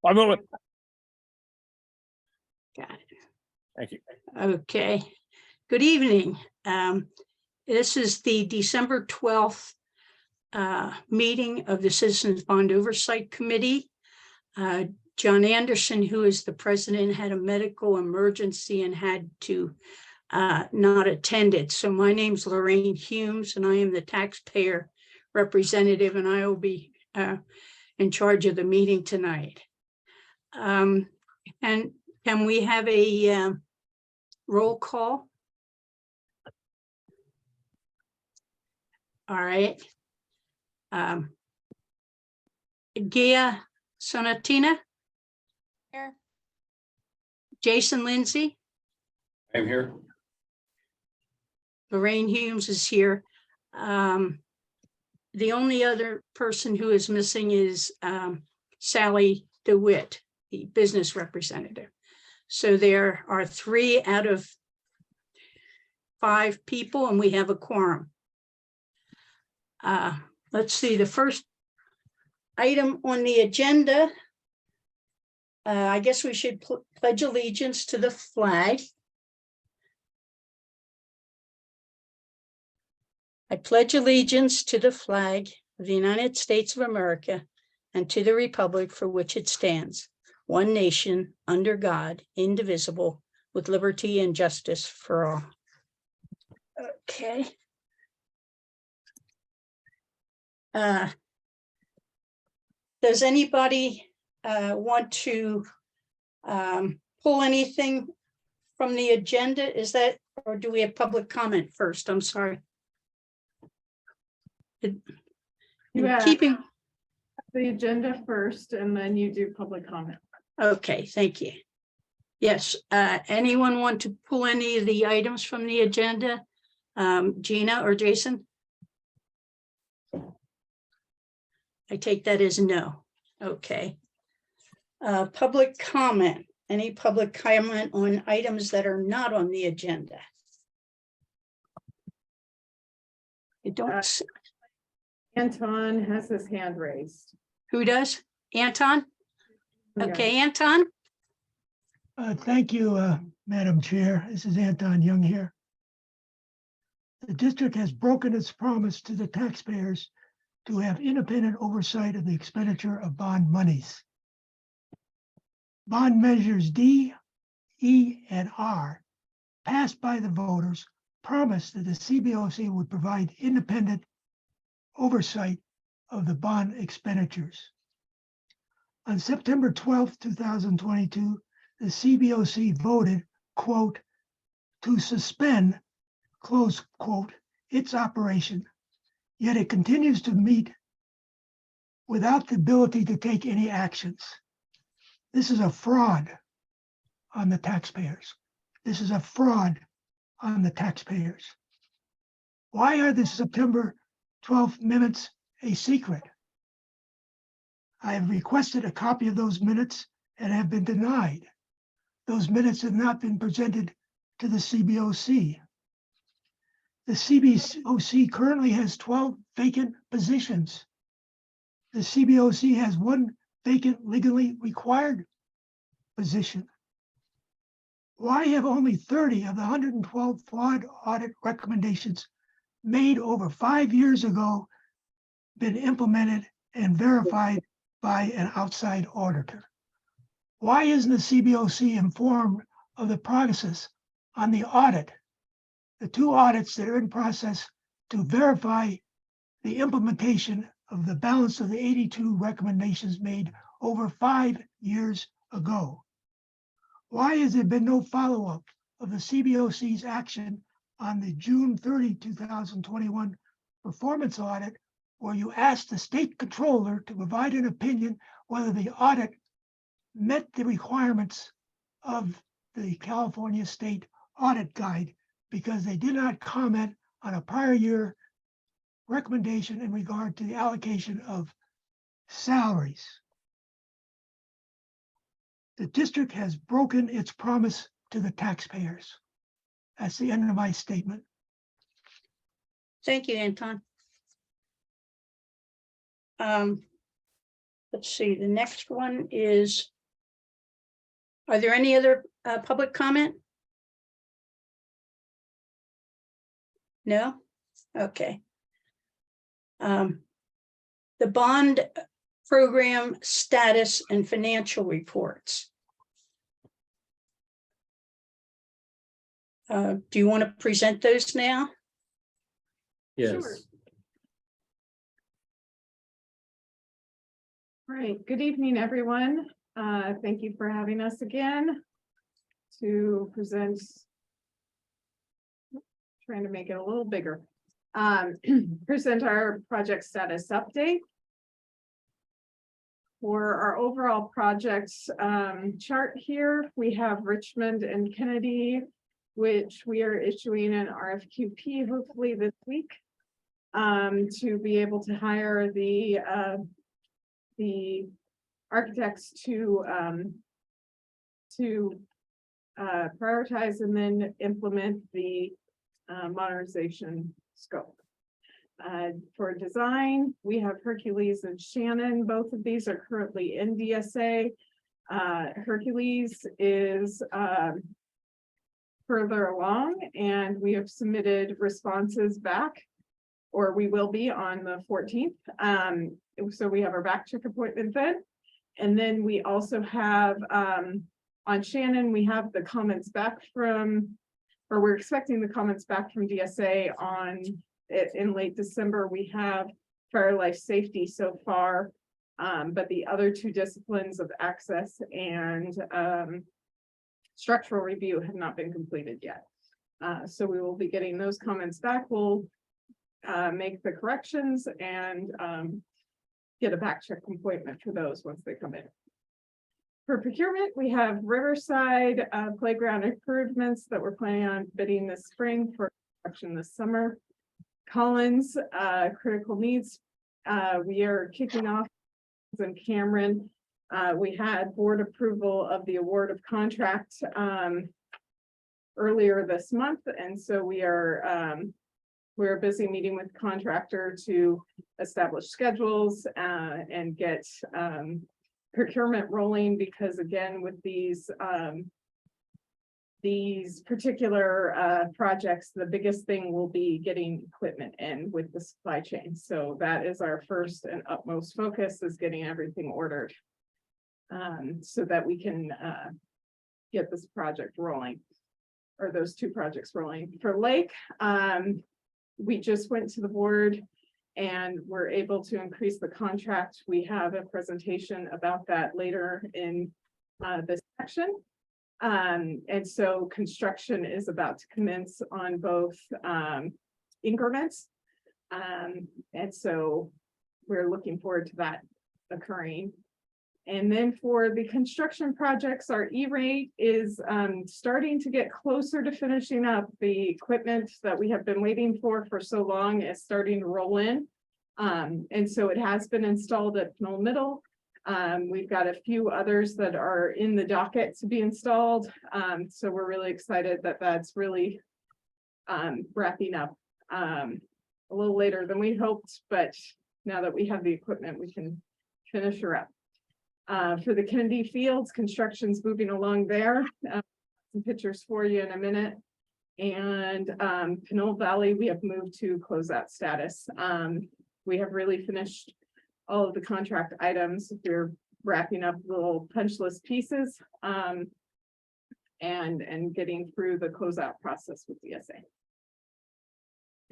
I'm over. Got it. Thank you. Okay. Good evening. This is the December 12th meeting of the Citizens Bond Oversight Committee. John Anderson, who is the president, had a medical emergency and had to not attend it. So my name's Lorraine Humes, and I am the taxpayer representative, and I will be in charge of the meeting tonight. And can we have a roll call? All right. Gia Sonatina? Here. Jason Lindsay? I'm here. Lorraine Humes is here. The only other person who is missing is Sally DeWitt, the business representative. So there are 3 out of 5 people, and we have a quorum. Let's see, the first item on the agenda, I guess we should pledge allegiance to the flag. I pledge allegiance to the flag of the United States of America and to the republic for which it stands, one nation, under God, indivisible, with liberty and justice for all. Okay. Does anybody want to pull anything from the agenda? Is that, or do we have public comment first? I'm sorry. You have Keeping. the agenda first, and then you do public comment. Okay, thank you. Yes, anyone want to pull any of the items from the agenda? Gina or Jason? I take that as no. Okay. Public comment. Any public comment on items that are not on the agenda? I don't. Anton has his hand raised. Who does? Anton? Okay, Anton? Thank you, Madam Chair. This is Anton Young here. The district has broken its promise to the taxpayers to have independent oversight of the expenditure of bond monies. Bond measures D, E, and R, passed by the voters, promised that the CBOC would provide independent oversight of the bond expenditures. On September 12th, 2022, the CBOC voted, quote, to suspend, close quote, its operation, yet it continues to meet without the ability to take any actions. This is a fraud on the taxpayers. This is a fraud on the taxpayers. Why are the September 12th minutes a secret? I have requested a copy of those minutes and have been denied. Those minutes have not been presented to the CBOC. The CBOC currently has 12 vacant positions. The CBOC has 1 vacant legally required position. Why have only 30 of the 112 flawed audit recommendations made over 5 years ago been implemented and verified by an outside auditor? Why isn't the CBOC informed of the progress on the audit, the 2 audits that are in process to verify the implementation of the balance of the 82 recommendations made over 5 years ago? Why has there been no follow-up of the CBOC's action on the June 30, 2021 performance audit, where you asked the state controller to provide an opinion whether the audit met the requirements of the California State Audit Guide, because they did not comment on a prior year recommendation in regard to the allocation of salaries? The district has broken its promise to the taxpayers. That's the end of my statement. Thank you, Anton. let's see, the next one is, are there any other public comment? No? Okay. The bond program status and financial reports. Do you want to present those now? Yes. Sure. Right. Good evening, everyone. Thank you for having us again to present. Trying to make it a little bigger. Present our project status update. For our overall projects chart here, we have Richmond and Kennedy, which we are issuing an RFQP hopefully this week to be able to hire the architects to prioritize and then implement the modernization scope. For design, we have Hercules and Shannon. Both of these are currently in DSA. Hercules is further along, and we have submitted responses back, or we will be on the 14th. So we have our back check appointment then. And then we also have on Shannon, we have the comments back from, or we're expecting the comments back from DSA on it in late December. We have fire life safety so far, but the other two disciplines of access and structural review have not been completed yet. So we will be getting those comments back. We'll make the corrections and get a back check appointment for those once they come in. For procurement, we have Riverside playground improvements that we're planning on bidding this spring for construction this summer. Collins critical needs. We are kicking off in Cameron. We had board approval of the award of contract earlier this month, and so we're busy meeting with the contractor to establish schedules and get procurement rolling, because again, with these particular projects, the biggest thing will be getting equipment in with the supply chain. So that is our first and utmost focus, is getting everything ordered so that we can get this project rolling, or those two projects rolling. For Lake, we just went to the board and we're able to increase the contract. We have a presentation about that later in this section. And so construction is about to commence on both increments. And so we're looking forward to that occurring. And then for the construction projects, our E-rate is starting to get closer to finishing up. The equipment that we have been waiting for so long is starting to roll in. And so it has been installed at Knoll Middle. We've got a few others that are in the docket to be installed. So we're really excited that that's really wrapping up a little later than we hoped, but now that we have the equipment, we can finish her up. For the Kennedy Fields, construction's moving along there. Some pictures for you in a minute. And Pinole Valley, we have moved to closeout status. We have really finished all of the contract items. We're wrapping up little punch list pieces and getting through the closeout process with DSA.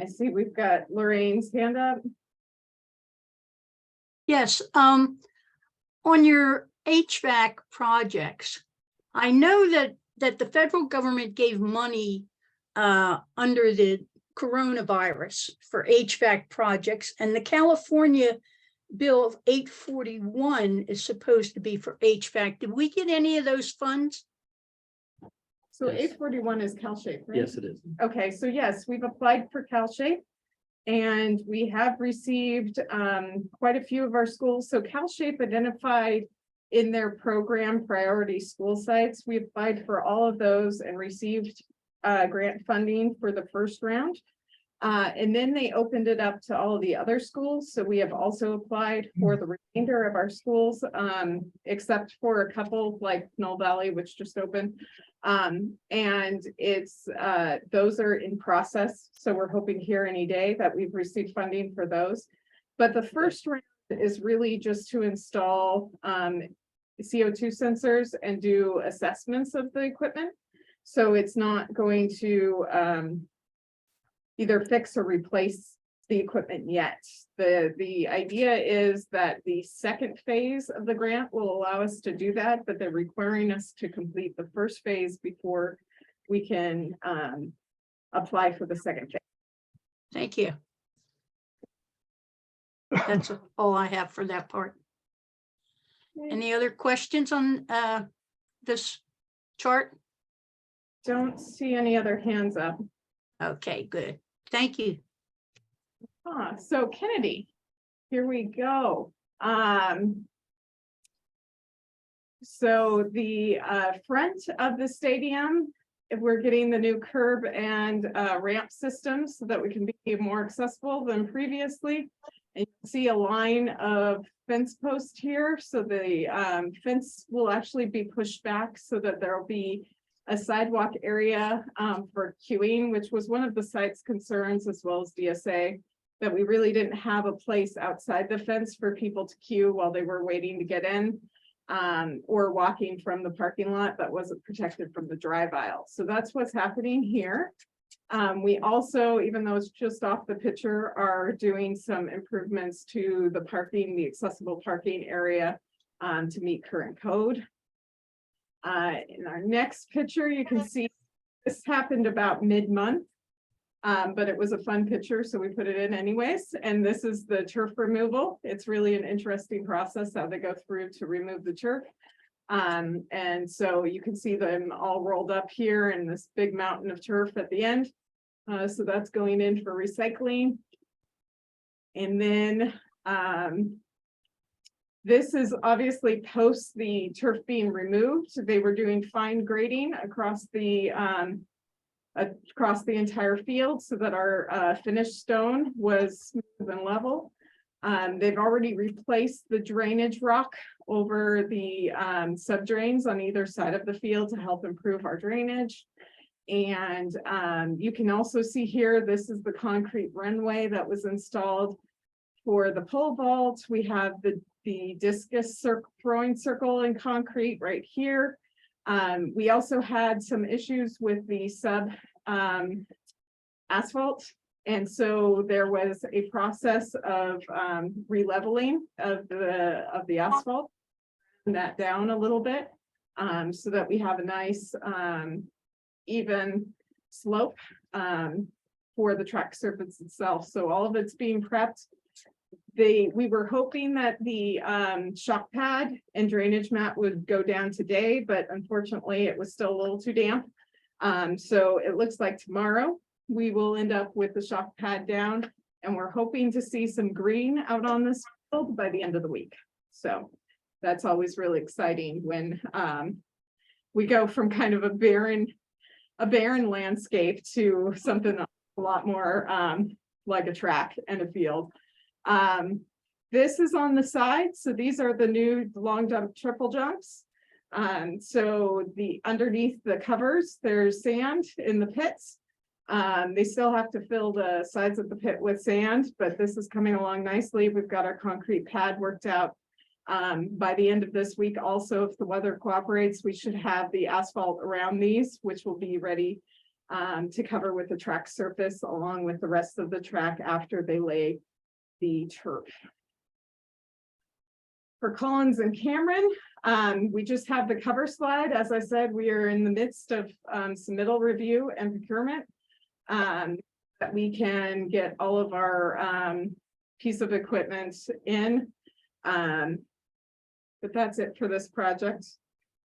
I see we've got Lorraine's hand up. Yes, on your HVAC projects, I know that the federal government gave money under the coronavirus for HVAC projects, and the California Bill 841 is supposed to be for HVAC. Did we get any of those funds? So Yes. 841 is CalShape, right? Yes, it is. Okay, so yes, we've applied for CalShape and we have received quite a few of our schools. So CalShape identified in their program priority school sites. We applied for all of those and received grant funding for the first round. And then they opened it up to all of the other schools. So we have also applied for the remainder of our schools, except for a couple like Knoll Valley, which just opened. And it's those are in process. So we're hoping here any day that we've received funding for those. But the first round is really just to install CO2 sensors and do assessments of the equipment. So it's not going to either fix or replace the equipment yet. The idea is that the second phase of the grant will allow us to do that, but they're requiring us to complete the first phase before we can apply for the second phase. Thank you. That's all I have for that part. Any other questions on this chart? Don't see any other hands up. Okay, good. Thank you. So Kennedy, here we go. So the front of the stadium, if we're getting the new curb and ramp systems so that we can be more accessible than previously. And you can see a line of fence post here. So the fence will actually be pushed back so that there'll be a sidewalk area for queuing, which was one of the site's concerns, as well as DSA, that we really didn't have a place outside the fence for people to queue while they were waiting to get in, or walking from the parking lot that wasn't protected from the drive aisle. So that's what's happening here. We also, even though it's just off the picture, are doing some improvements to the parking, the accessible parking area to meet current code. In our next picture, you can see this happened about mid-month, but it was a fun picture, so we put it in anyways. And this is the turf removal. It's really an interesting process how they go through to remove the turf. And so you can see them all rolled up here in this big mountain of turf at the end. So that's going in for recycling. And then this is obviously post the turf being removed. They were doing fine grading across the entire field so that our finished stone was smooth and level. They've already replaced the drainage rock over the sub drains on either side of the field to help improve our drainage. And you can also see here, this is the concrete runway that was installed for the pole vault. We have the discus throwing circle in concrete right here. We also had some issues with the sub asphalt. And so there was a process of re-leveling of the asphalt, that down a little bit, so that we have a nice even slope for the track surface itself. So all of it's being prepped. We were hoping that the shock pad and drainage mat would go down today, but unfortunately it was still a little too damp. So it looks like tomorrow we will end up with the shock pad down, and we're hoping to see some green out on this field by the end of the week. So that's always really exciting when we go from kind of a barren landscape to something a lot more like a track and a field. This is on the side. So these are the new long jump, triple jumps. So underneath the covers, there's sand in the pits. They still have to fill the sides of the pit with sand, but this is coming along nicely. We've got our concrete pad worked out. By the end of this week, also, if the weather cooperates, we should have the asphalt around these, which will be ready to cover with the track surface along with the rest of the track after they lay the turf. For Collins and Cameron, we just have the cover slide. As I said, we are in the midst of submittal review and procurement, that we can get all of our piece of equipment in. But that's it for this project.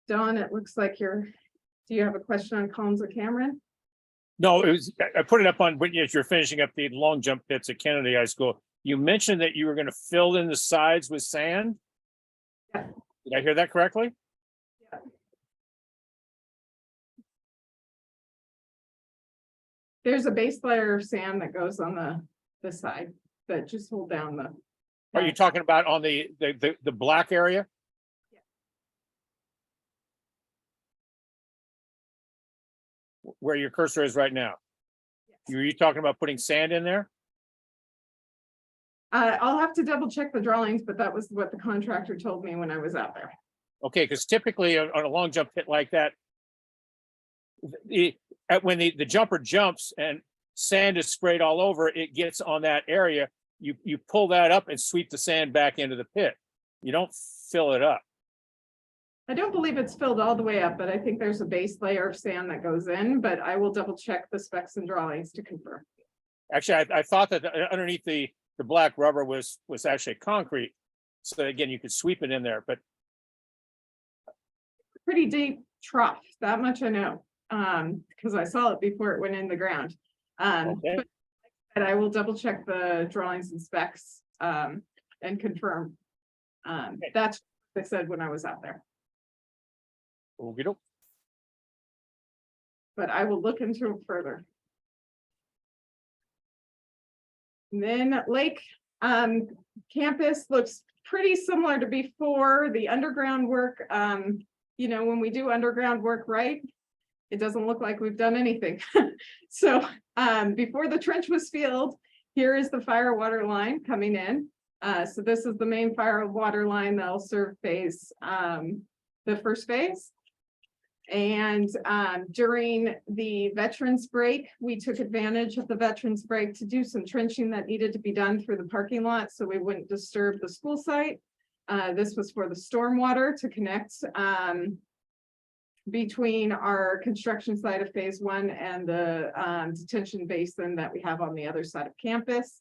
Dawn, it looks like do you have a question on Collins and Cameron? No, I put it up on when you're finishing up the long jump pits at Kennedy High School. You mentioned that you were going to fill in the sides with sand. Yeah. Did I hear that correctly? Yeah. There's a base layer of sand that goes on the side that just hold down the. Are you talking about on the black area? Where your cursor is right now? Are you talking about putting sand in there? I'll have to double check the drawings, but that was what the contractor told me when I was out there. Okay, because typically on a long jump pit like that, when the jumper jumps and sand is sprayed all over, it gets on that area. You pull that up and sweep the sand back into the pit. You don't fill it up. I don't believe it's filled all the way up, but I think there's a base layer of sand that goes in, but I will double check the specs and drawings to confirm. Actually, I thought that underneath the black rubber was actually concrete. So again, you could sweep it in there, but Pretty deep trough, that much I know, because I saw it before it went in the ground. okay. But I will double check the drawings and specs and confirm. That's what I said when I was out there, Okey-doke. but I will look into it further. And then Lake campus looks pretty similar to before. The underground work, you know, when we do underground work right, it doesn't look like we've done anything. So before the trench was filled, here is the fire water line coming in. So this is the main fire water line that'll serve phase, the first phase. And during the veterans break, we took advantage of the veterans break to do some trenching that needed to be done through the parking lot so we wouldn't disturb the school site. This was for the stormwater to connect between our construction site of phase 1 and the detention basin that we have on the other side of campus.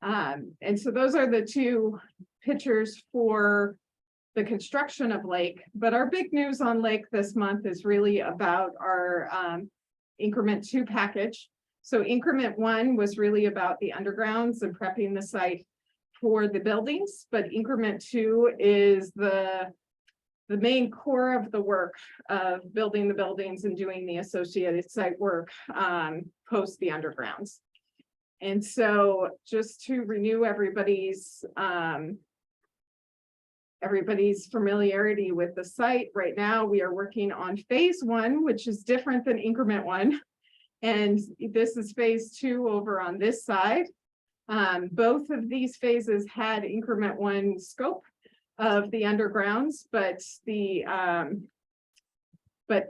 And so those are the two pictures for the construction of Lake, but our big news on Lake this month is really about our increment 2 package. So increment 1 was really about the undergrounds and prepping the site for the buildings, but increment 2 is the main core of the work of building the buildings and doing the associated site work post the undergrounds. And so just to renew everybody's familiarity with the site. Right now, we are working on phase 1, which is different than increment 1. And this is phase 2 over on this side. Both of these phases had increment 1 scope of the undergrounds, but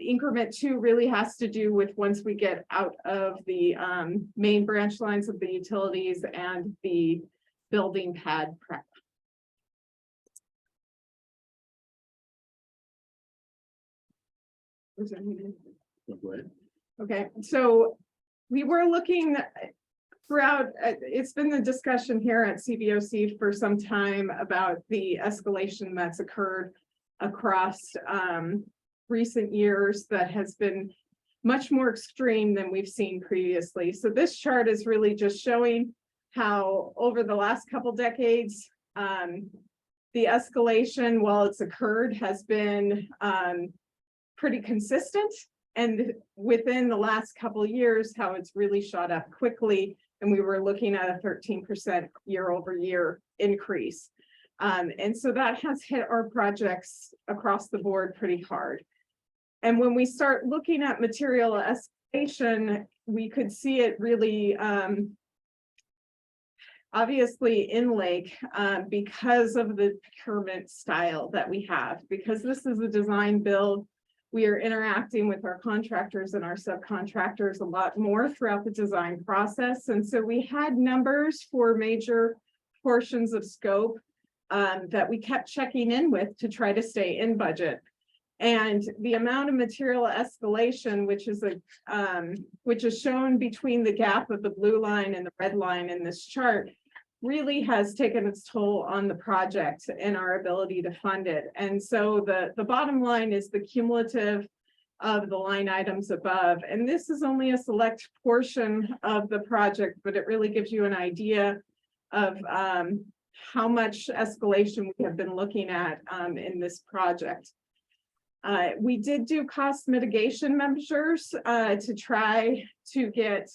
increment 2 really has to do with once we get out of the main branch lines of the utilities and the building pad prep. Go ahead. Okay, so we were looking throughout, it's been the discussion here at CBOC for some time about the escalation that's occurred across recent years that has been much more extreme than we've seen previously. So this chart is really just showing how over the last couple decades, the escalation, while it's occurred, has been pretty consistent, and within the last couple of years, how it's really shot up quickly, and we were looking at a 13% year-over-year increase. And so that has hit our projects across the board pretty hard. And when we start looking at material escalation, we could see it really obviously in Lake because of the procurement style that we have, because this is a design build. We are interacting with our contractors and our subcontractors a lot more throughout the design process. And so we had numbers for major portions of scope that we kept checking in with to try to stay in budget. And the amount of material escalation, which is shown between the gap of the blue line and the red line in this chart, really has taken its toll on the project and our ability to fund it. And so the bottom line is the cumulative of the line items above. And this is only a select portion of the project, but it really gives you an idea of how much escalation we have been looking at in this project. We did do cost mitigation measures to try to get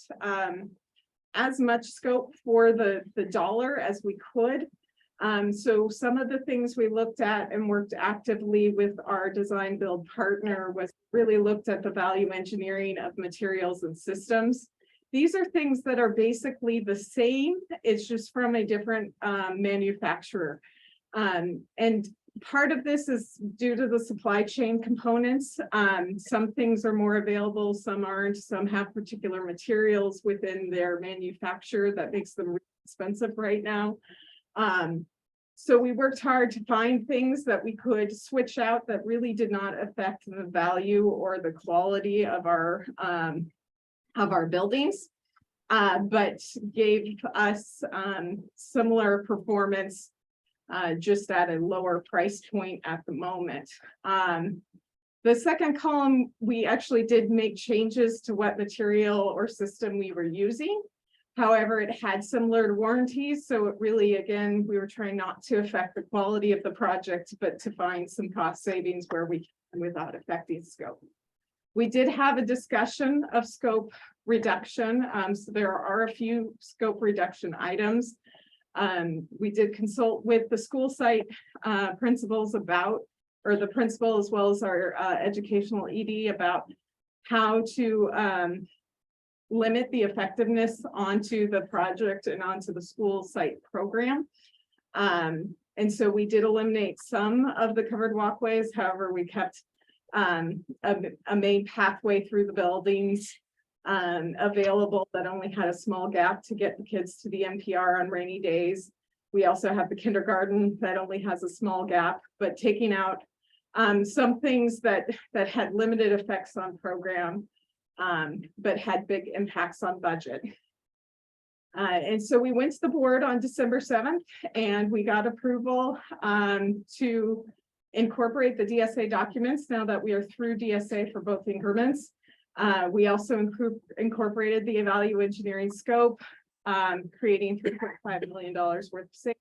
as much scope for the dollar as we could. So some of the things we looked at and worked actively with our design build partner was really looked at the value engineering of materials and systems. These are things that are basically the same, it's just from a different manufacturer. And part of this is due to the supply chain components. Some things are more available, some aren't, some have particular materials within their manufacturer that makes them really expensive right now. So we worked hard to find things that we could switch out that really did not affect the value or the quality of our buildings, but gave us similar performance just at a lower price point at the moment. The second column, we actually did make changes to what material or system we were using. However, it had similar warranties, so it really, again, we were trying not to affect the quality of the project, but to find some cost savings where we can without affecting scope. We did have a discussion of scope reduction, so there are a few scope reduction items. We did consult with the school site principals about, or the principal as well as our educational ED about how to limit the effectiveness onto the project and onto the school site program. And so we did eliminate some of the covered walkways. However, we kept a main pathway through the buildings available that only had a small gap to get the kids to the NPR on rainy days. We also have the kindergarten that only has a small gap, but taking out some things that had limited effects on program, but had big impacts on budget. And so we went to the board on December 7th and we got approval to incorporate the DSA documents now that we are through DSA for both increments. We also incorporated the value engineering scope, creating $3.5 million worth of savings.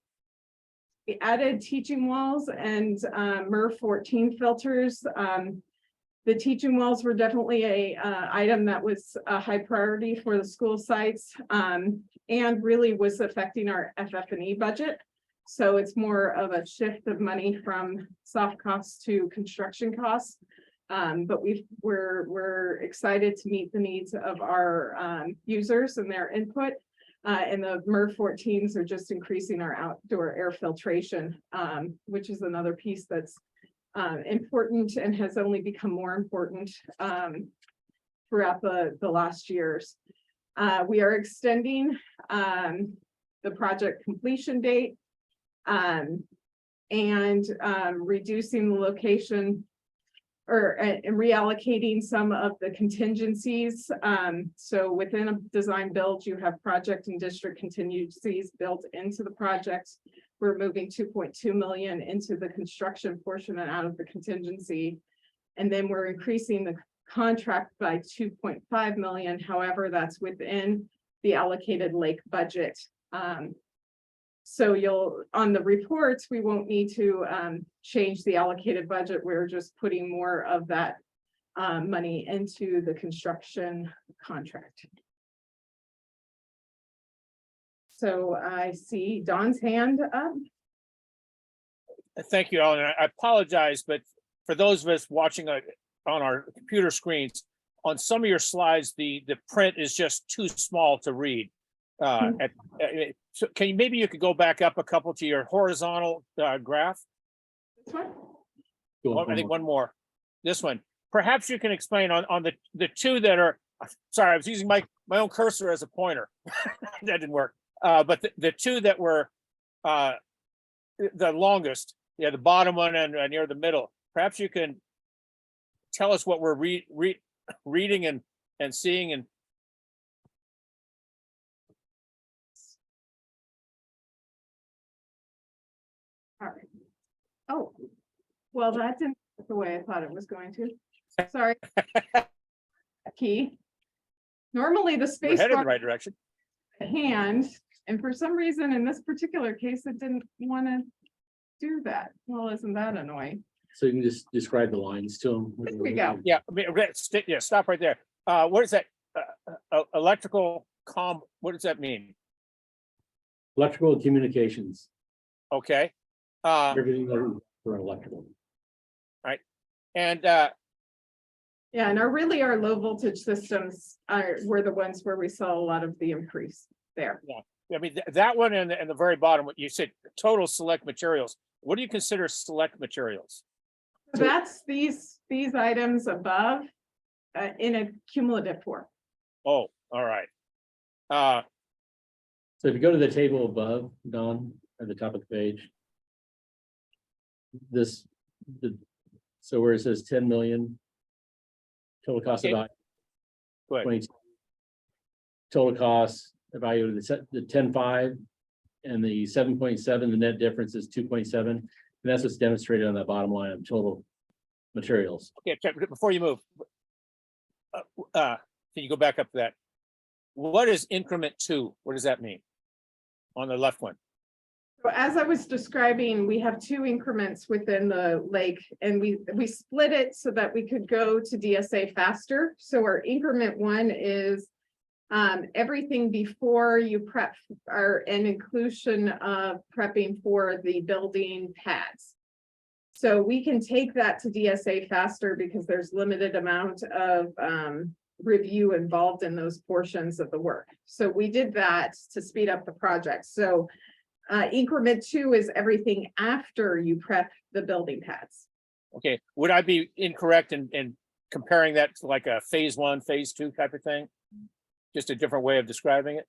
We added teaching walls and MER 14 filters. The teaching walls were definitely a item that was a high priority for the school sites and really was affecting our FF&E budget. So it's more of a shift of money from soft costs to construction costs. But we're excited to meet the needs of our users and their input. And the MER 14s are just increasing our outdoor air filtration, which is another piece that's important and has only become more important throughout the last years. We are extending the project completion date and reducing the location and reallocating some of the contingencies. So within a design build, you have project and district contingencies built into the project. We're moving 2.2 million into the construction portion and out of the contingency. And then we're increasing the contract by 2.5 million. However, that's within the allocated lake budget. So on the reports, we won't need to change the allocated budget. We're just putting more of that money into the construction contract. So I see Dawn's hand up. Thank you, Ellen. I apologize, but for those of us watching on our computer screens, on some of your slides, the print is just too small to read. So maybe you could go back up a couple to your horizontal graph? This one? I think one more. This one. Perhaps you can explain on the two that are, sorry, I was using my own cursor as a pointer. That didn't work. But the two that were the longest, yeah, the bottom one and near the middle. Perhaps you can tell us what we're reading and seeing and. All right. Oh, well, that didn't work the way I thought it was going to. Sorry. Key. Normally the space We're headed in bar the right direction. hand, and for some reason in this particular case, it didn't want to do that. Well, isn't that annoying? So you can just describe the lines to them. There we go. Yeah, I mean, yeah, stop right there. What is that? Electrical what does that mean? Electrical and communications, Okay. everything for electrical. And Yeah, and our low voltage systems were the ones where we saw a lot of the increase there. I mean, that one and the very bottom, what you said, total select materials. What do you consider select materials? So that's these items above in a cumulative form. Oh, all right. So if you go to the table above, Don, at the top of the page. So where it says 10 million. Total cost Okay. of Good. 20. Total cost evaluated the 10.5 and the 7.7, the net difference is 2.7. And that's what's demonstrated on that bottom line of total materials. Okay, check before you move. Can you go back up to that? What is increment 2? What does that mean? On the left one. So as I was describing, we have 2 increments within the lake, and we split it so that we could go to DSA faster. So our increment 1 is everything before you prep an inclusion of prepping for the building pads. So we can take that to DSA faster because there's limited amount of review involved in those portions of the work. So we did that to speed up the project. So increment 2 is everything after you prep the building pads. Okay, would I be incorrect in comparing that to like a phase 1, phase 2 type of thing? Just a different way of describing it?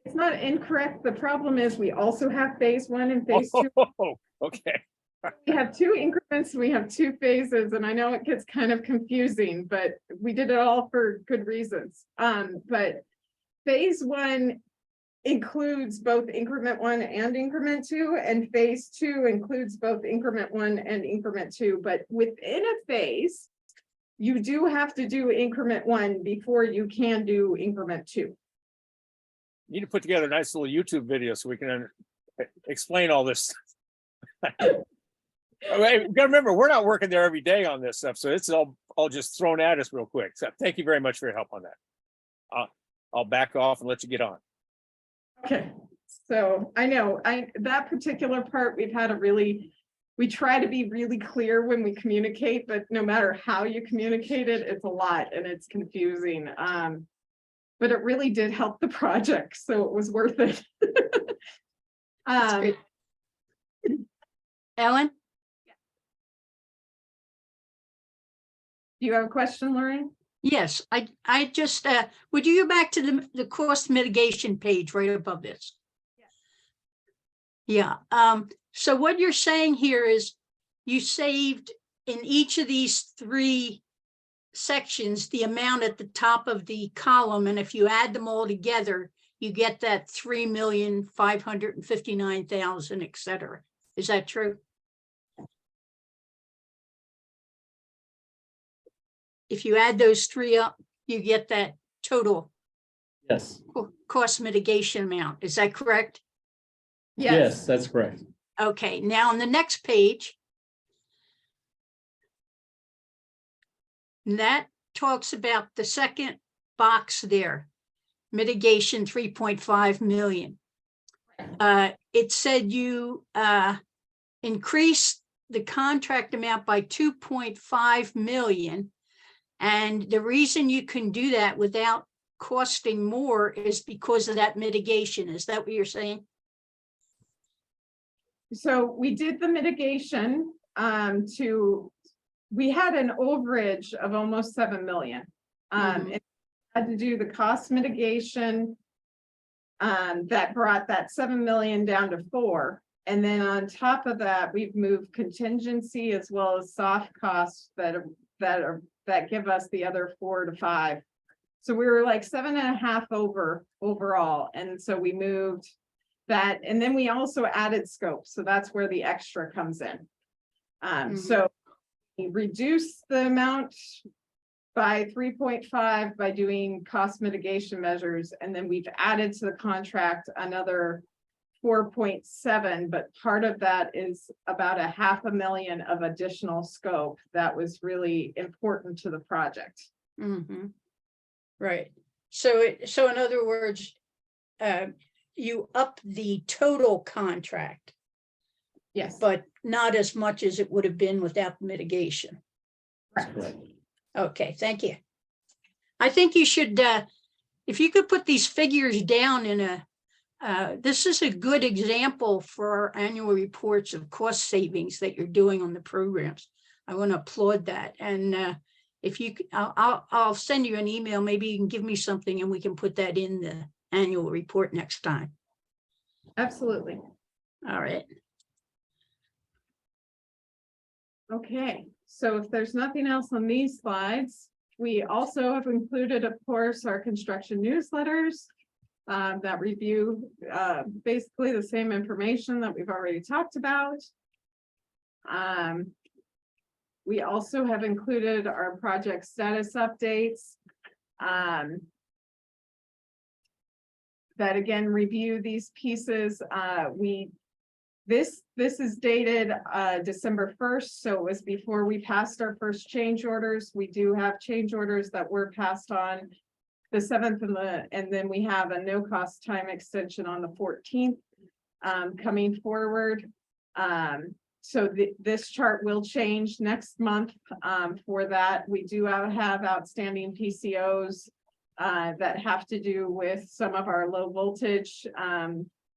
It's not incorrect. The problem is we also have phase 1 and phase 2. Oh, okay. We have 2 increments, we have 2 phases, and I know it gets kind of confusing, but we did it all for good reasons. But phase 1 includes both increment 1 and increment 2, and phase 2 includes both increment 1 and increment 2. But within a phase, you do have to do increment 1 before you can do increment 2. You need to put together a nice little YouTube video so we can explain all this. You gotta remember, we're not working there every day on this stuff, so it's all just thrown at us real quick. So thank you very much for your help on that. I'll back off and let you get on. Okay, so I know that particular part, we try to be really clear when we communicate, but no matter how you communicate it, it's a lot and it's confusing. But it really did help the project, so it was worth it. Ellen? Do you have a question, Lorraine? Yes, I just, would you go back to the cost mitigation page right above this? Yes. Yeah, so what you're saying here is you saved in each of these 3 sections, the amount at the top of the column, and if you add them all together, you get that 3,559,000, et cetera. Is that true? If you add those 3 up, you get that total Yes. cost mitigation amount. Is that correct? Yes, that's correct. Okay, now on the next page, that talks about the second box there, mitigation 3.5 million. It said you increased the contract amount by 2.5 million. And the reason you can do that without costing more is because of that mitigation. Is that what you're saying? So we did the mitigation we had an overage of almost 7 million. And had to do the cost mitigation that brought that 7 million down to 4. And then on top of that, we've moved contingency as well as soft costs that give us the other 4 to 5. So we were like 7.5 over overall. And so we moved that, and then we also added scope. So that's where the extra comes in. So we reduced the amount by 3.5 by doing cost mitigation measures. And then we've added to the contract another 4.7, but part of that is about a $500,000 of additional scope that was really important to the project. Mm-hmm. Right. So in other words, you up the total contract, Yes. but not as much as it would have been without the mitigation. Correct. Okay, thank you. I think you should, if you could put these figures down in a, this is a good example for our annual reports of cost savings that you're doing on the programs. I want to applaud that. And if you, I'll send you an email. Maybe you can give me something and we can put that in the annual report next time. Absolutely. All right. Okay, so if there's nothing else on these slides, we also have included, of course, our construction newsletters that review basically the same information that we've already talked about. We also have included our project status updates that again review these pieces. This is dated December 1st, so it was before we passed our first change orders. We do have change orders that were passed on the 7th and then we have a no cost time extension on the 14th coming forward. So this chart will change next month. For that, we do have outstanding PCOs that have to do with some of our low voltage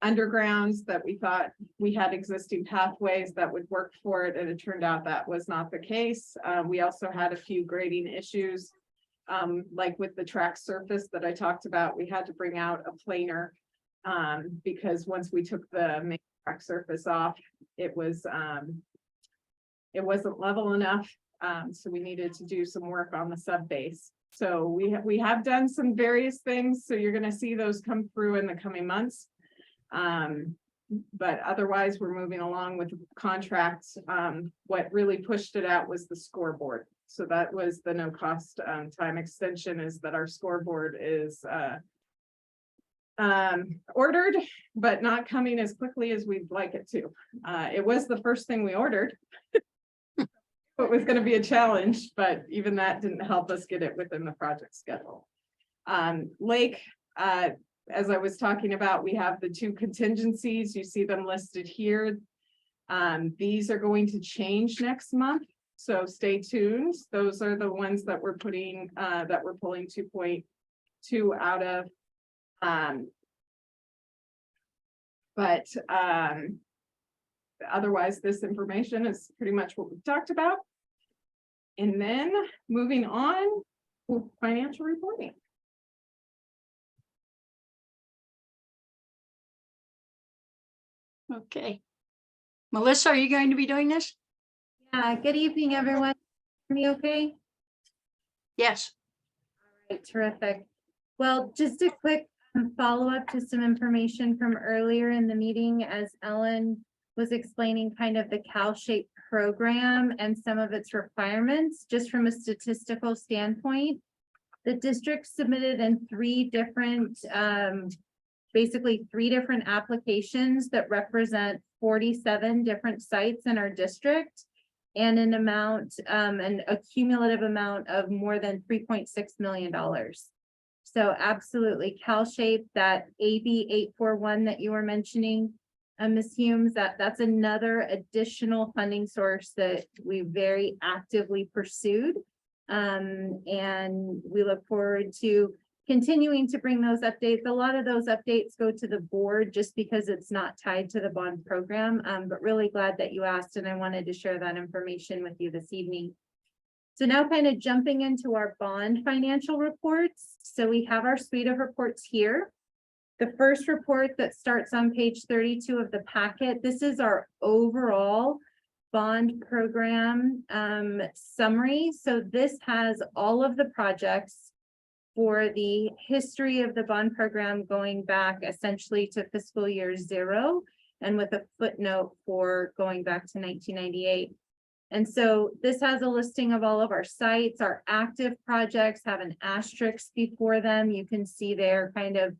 undergrounds that we thought we had existing pathways that would work for it, and it turned out that was not the case. We also had a few grading issues, like with the track surface that I talked about. We had to bring out a planer because once we took the main track surface off, it wasn't level enough, so we needed to do some work on the sub base. So we have done some various things, so you're going to see those come through in the coming months. But otherwise we're moving along with contracts. What really pushed it out was the scoreboard. So that was the no cost time extension, is that our scoreboard is ordered, but not coming as quickly as we'd like it to. It was the first thing we ordered. It was going to be a challenge, but even that didn't help us get it within the project schedule. Lake, as I was talking about, we have the two contingencies. You see them listed here. These are going to change next month, so stay tuned. Those are the ones that we're putting, that we're pulling 2.2 out of. But otherwise, this information is pretty much what we've talked about. And then moving on with financial reporting. Okay. Melissa, are you going to be doing this? Good evening, everyone. Hear me okay? Yes. All right, terrific. Well, just a quick follow-up to some information from earlier in the meeting, as Ellen was explaining kind of the cow-shaped program and some of its requirements, just from a statistical standpoint. The district submitted in basically three different applications that represent 47 different sites in our district, and an amount, a cumulative amount of more than $3.6 million. So absolutely cow-shaped, that AB 841 that you were mentioning, Ms. Humes, that's another additional funding source that we very actively pursued. And we look forward to continuing to bring those updates. A lot of those updates go to the board just because it's not tied to the bond program, but really glad that you asked, and I wanted to share that information with you this evening. So now kind of jumping into our bond financial reports. So we have our suite of reports here. The first report that starts on page 32 of the packet, this is our overall bond program summary. So this has all of the projects for the history of the bond program going back essentially to fiscal year 0, and with a footnote for going back to 1998. And so this has a listing of all of our sites. Our active projects have an asterisk before them. You can see there kind of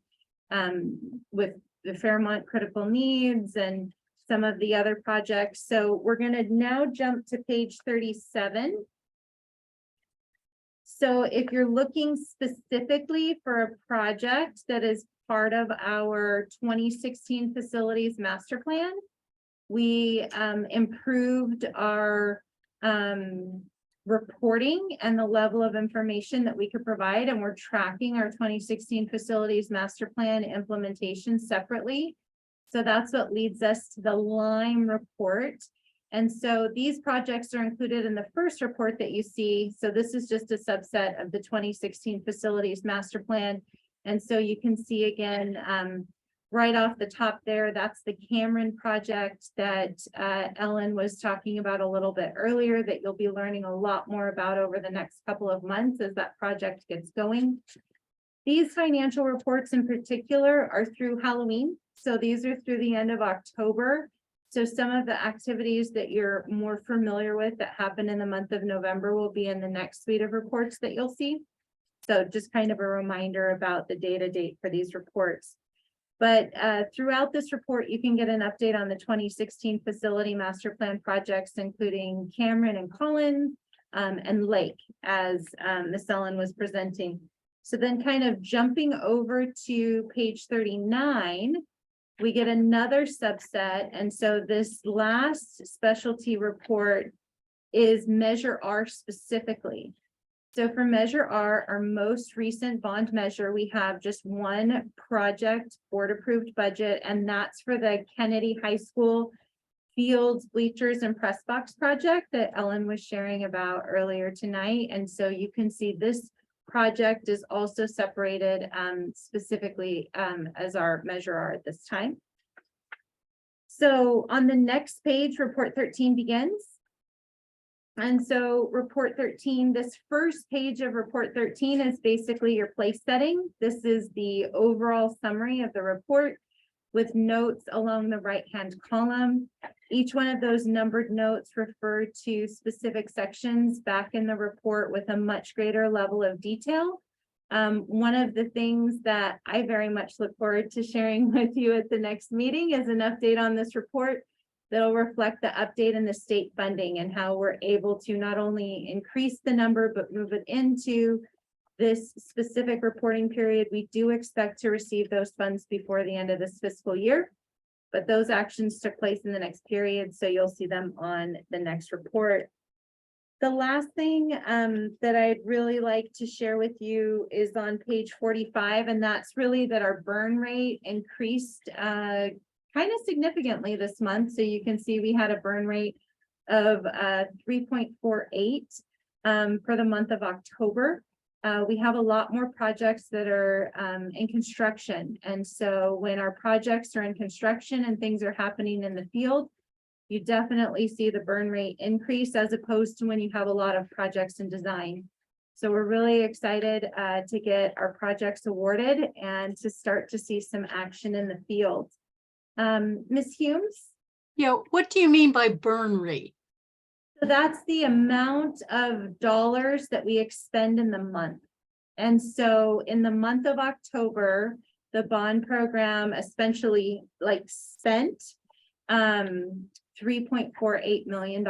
with the Fairmont Critical Needs and some of the other projects. So we're going to now jump to page 37. So if you're looking specifically for a project that is part of our 2016 facilities master plan, we improved our reporting and the level of information that we could provide, and we're tracking our 2016 facilities master plan implementation separately. So that's what leads us to the Lime report. And so these projects are included in the first report that you see. So this is just a subset of the 2016 facilities master plan. And so you can see again, right off the top there, that's the Cameron project that Ellen was talking about a little bit earlier, that you'll be learning a lot more about over the next couple of months as that project gets going. These financial reports in particular are through Halloween. So these are through the end of October. So some of the activities that you're more familiar with that happen in the month of November will be in the next suite of reports that you'll see. So just kind of a reminder about the data date for these reports. But throughout this report, you can get an update on the 2016 facility master plan projects, including Cameron and Collins and Lake, as Ms. Ellen was presenting. So then kind of jumping over to page 39, we get another subset. And so this last specialty report is Measure R specifically. So for Measure R, our most recent bond measure, we have just one project board approved budget, and that's for the Kennedy High School fields, bleachers, and press box project that Ellen was sharing about earlier tonight. And so you can see this project is also separated specifically as our Measure R at this time. So on the next page, report 13 begins. And so report 13, this first page of report 13 is basically your place setting. This is the overall summary of the report with notes along the right-hand column. Each one of those numbered notes refer to specific sections back in the report with a much greater level of detail. One of the things that I very much look forward to sharing with you at the next meeting is an update on this report that'll reflect the update in the state funding and how we're able to not only increase the number, but move it into this specific reporting period. We do expect to receive those funds before the end of this fiscal year, but those actions took place in the next period. So you'll see them on the next report. The last thing that I'd really like to share with you is on page 45, and that's really that our burn rate increased kind of significantly this month. So you can see we had a burn rate of 3.48 for the month of October. We have a lot more projects that are in construction. And so when our projects are in construction and things are happening in the field, you definitely see the burn rate increase as opposed to when you have a lot of projects in design. So we're really excited to get our projects awarded and to start to see some action in the field. Ms. Humes? Yeah, what do you mean by burn rate? So that's the amount of dollars that we expend in the month. And so in the month of October, the bond program essentially spent $3.48 million.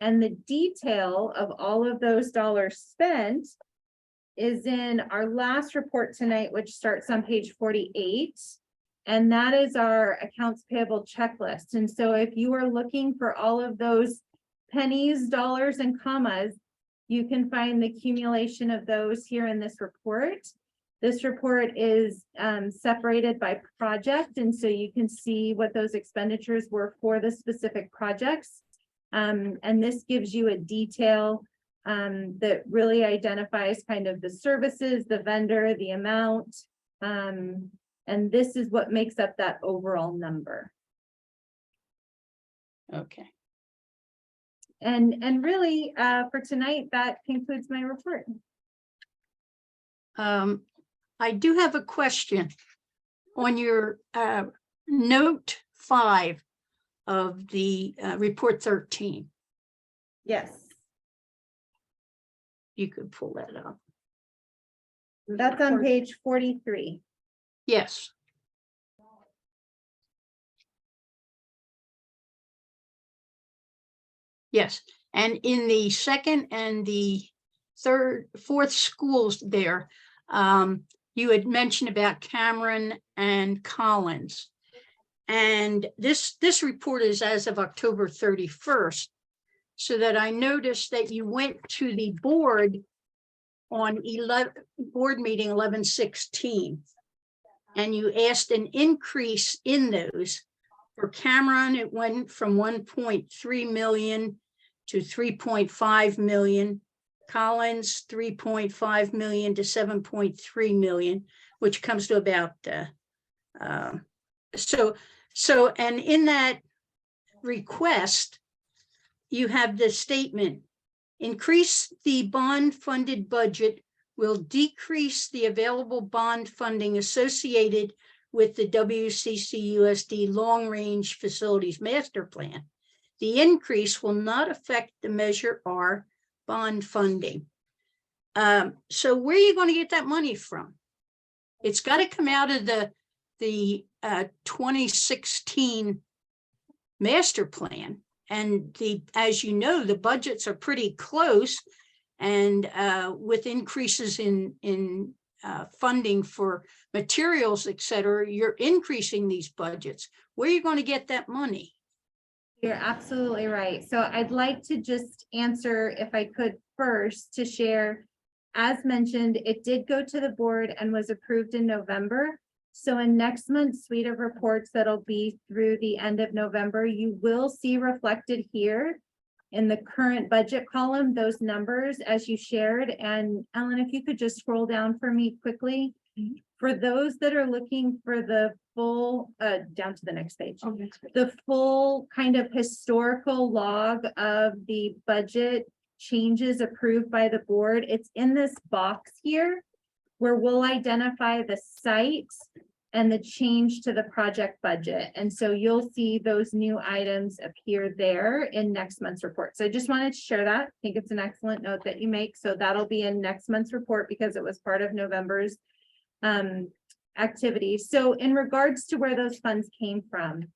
And the detail of all of those dollars spent is in our last report tonight, which starts on page 48. And that is our accounts payable checklist. And so if you are looking for all of those pennies, dollars, and commas, you can find the accumulation of those here in this report. This report is separated by project. And so you can see what those expenditures were for the specific projects. And this gives you a detail that really identifies kind of the services, the vendor, the amount. And this is what makes up that overall number. Okay. And really, for tonight, that concludes my report. I do have a question on your note 5 of the report 13. Yes, You could pull that up. that's on page 43. Yes. Yes, and in the second and the fourth schools there, you had mentioned about Cameron and Collins. And this report is as of October 31st. So that I noticed that you went to the board on board meeting 11/16. And you asked an increase in those. For Cameron, it went from 1.3 million to 3.5 million. Collins, 3.5 million to 7.3 million, which comes to about, and in that request, you have the statement, increase the bond funded budget will decrease the available bond funding associated with the WCCUSD Long Range Facilities Master Plan. The increase will not affect the Measure R bond funding. So where are you going to get that money from? It's got to come out of the 2016 master plan. And as you know, the budgets are pretty close, and with increases in funding for materials, et cetera, you're increasing these budgets. Where are you going to get that money? You're absolutely right. So I'd like to just answer, if I could first, to share, as mentioned, it did go to the board and was approved in November. So in next month's suite of reports that'll be through the end of November, you will see reflected here in the current budget column, those numbers as you shared. And Ellen, if you could just scroll down for me quickly. For those that are looking for the full, down to the next page, the full kind of historical log of the budget changes approved by the board, it's in this box here where we'll identify the sites and the change to the project budget. And so you'll see those new items appear there in next month's report. So I just wanted to share that. I think it's an excellent note that you make. So that'll be in next month's report because it was part of November's activity. So in regards to where those funds came from,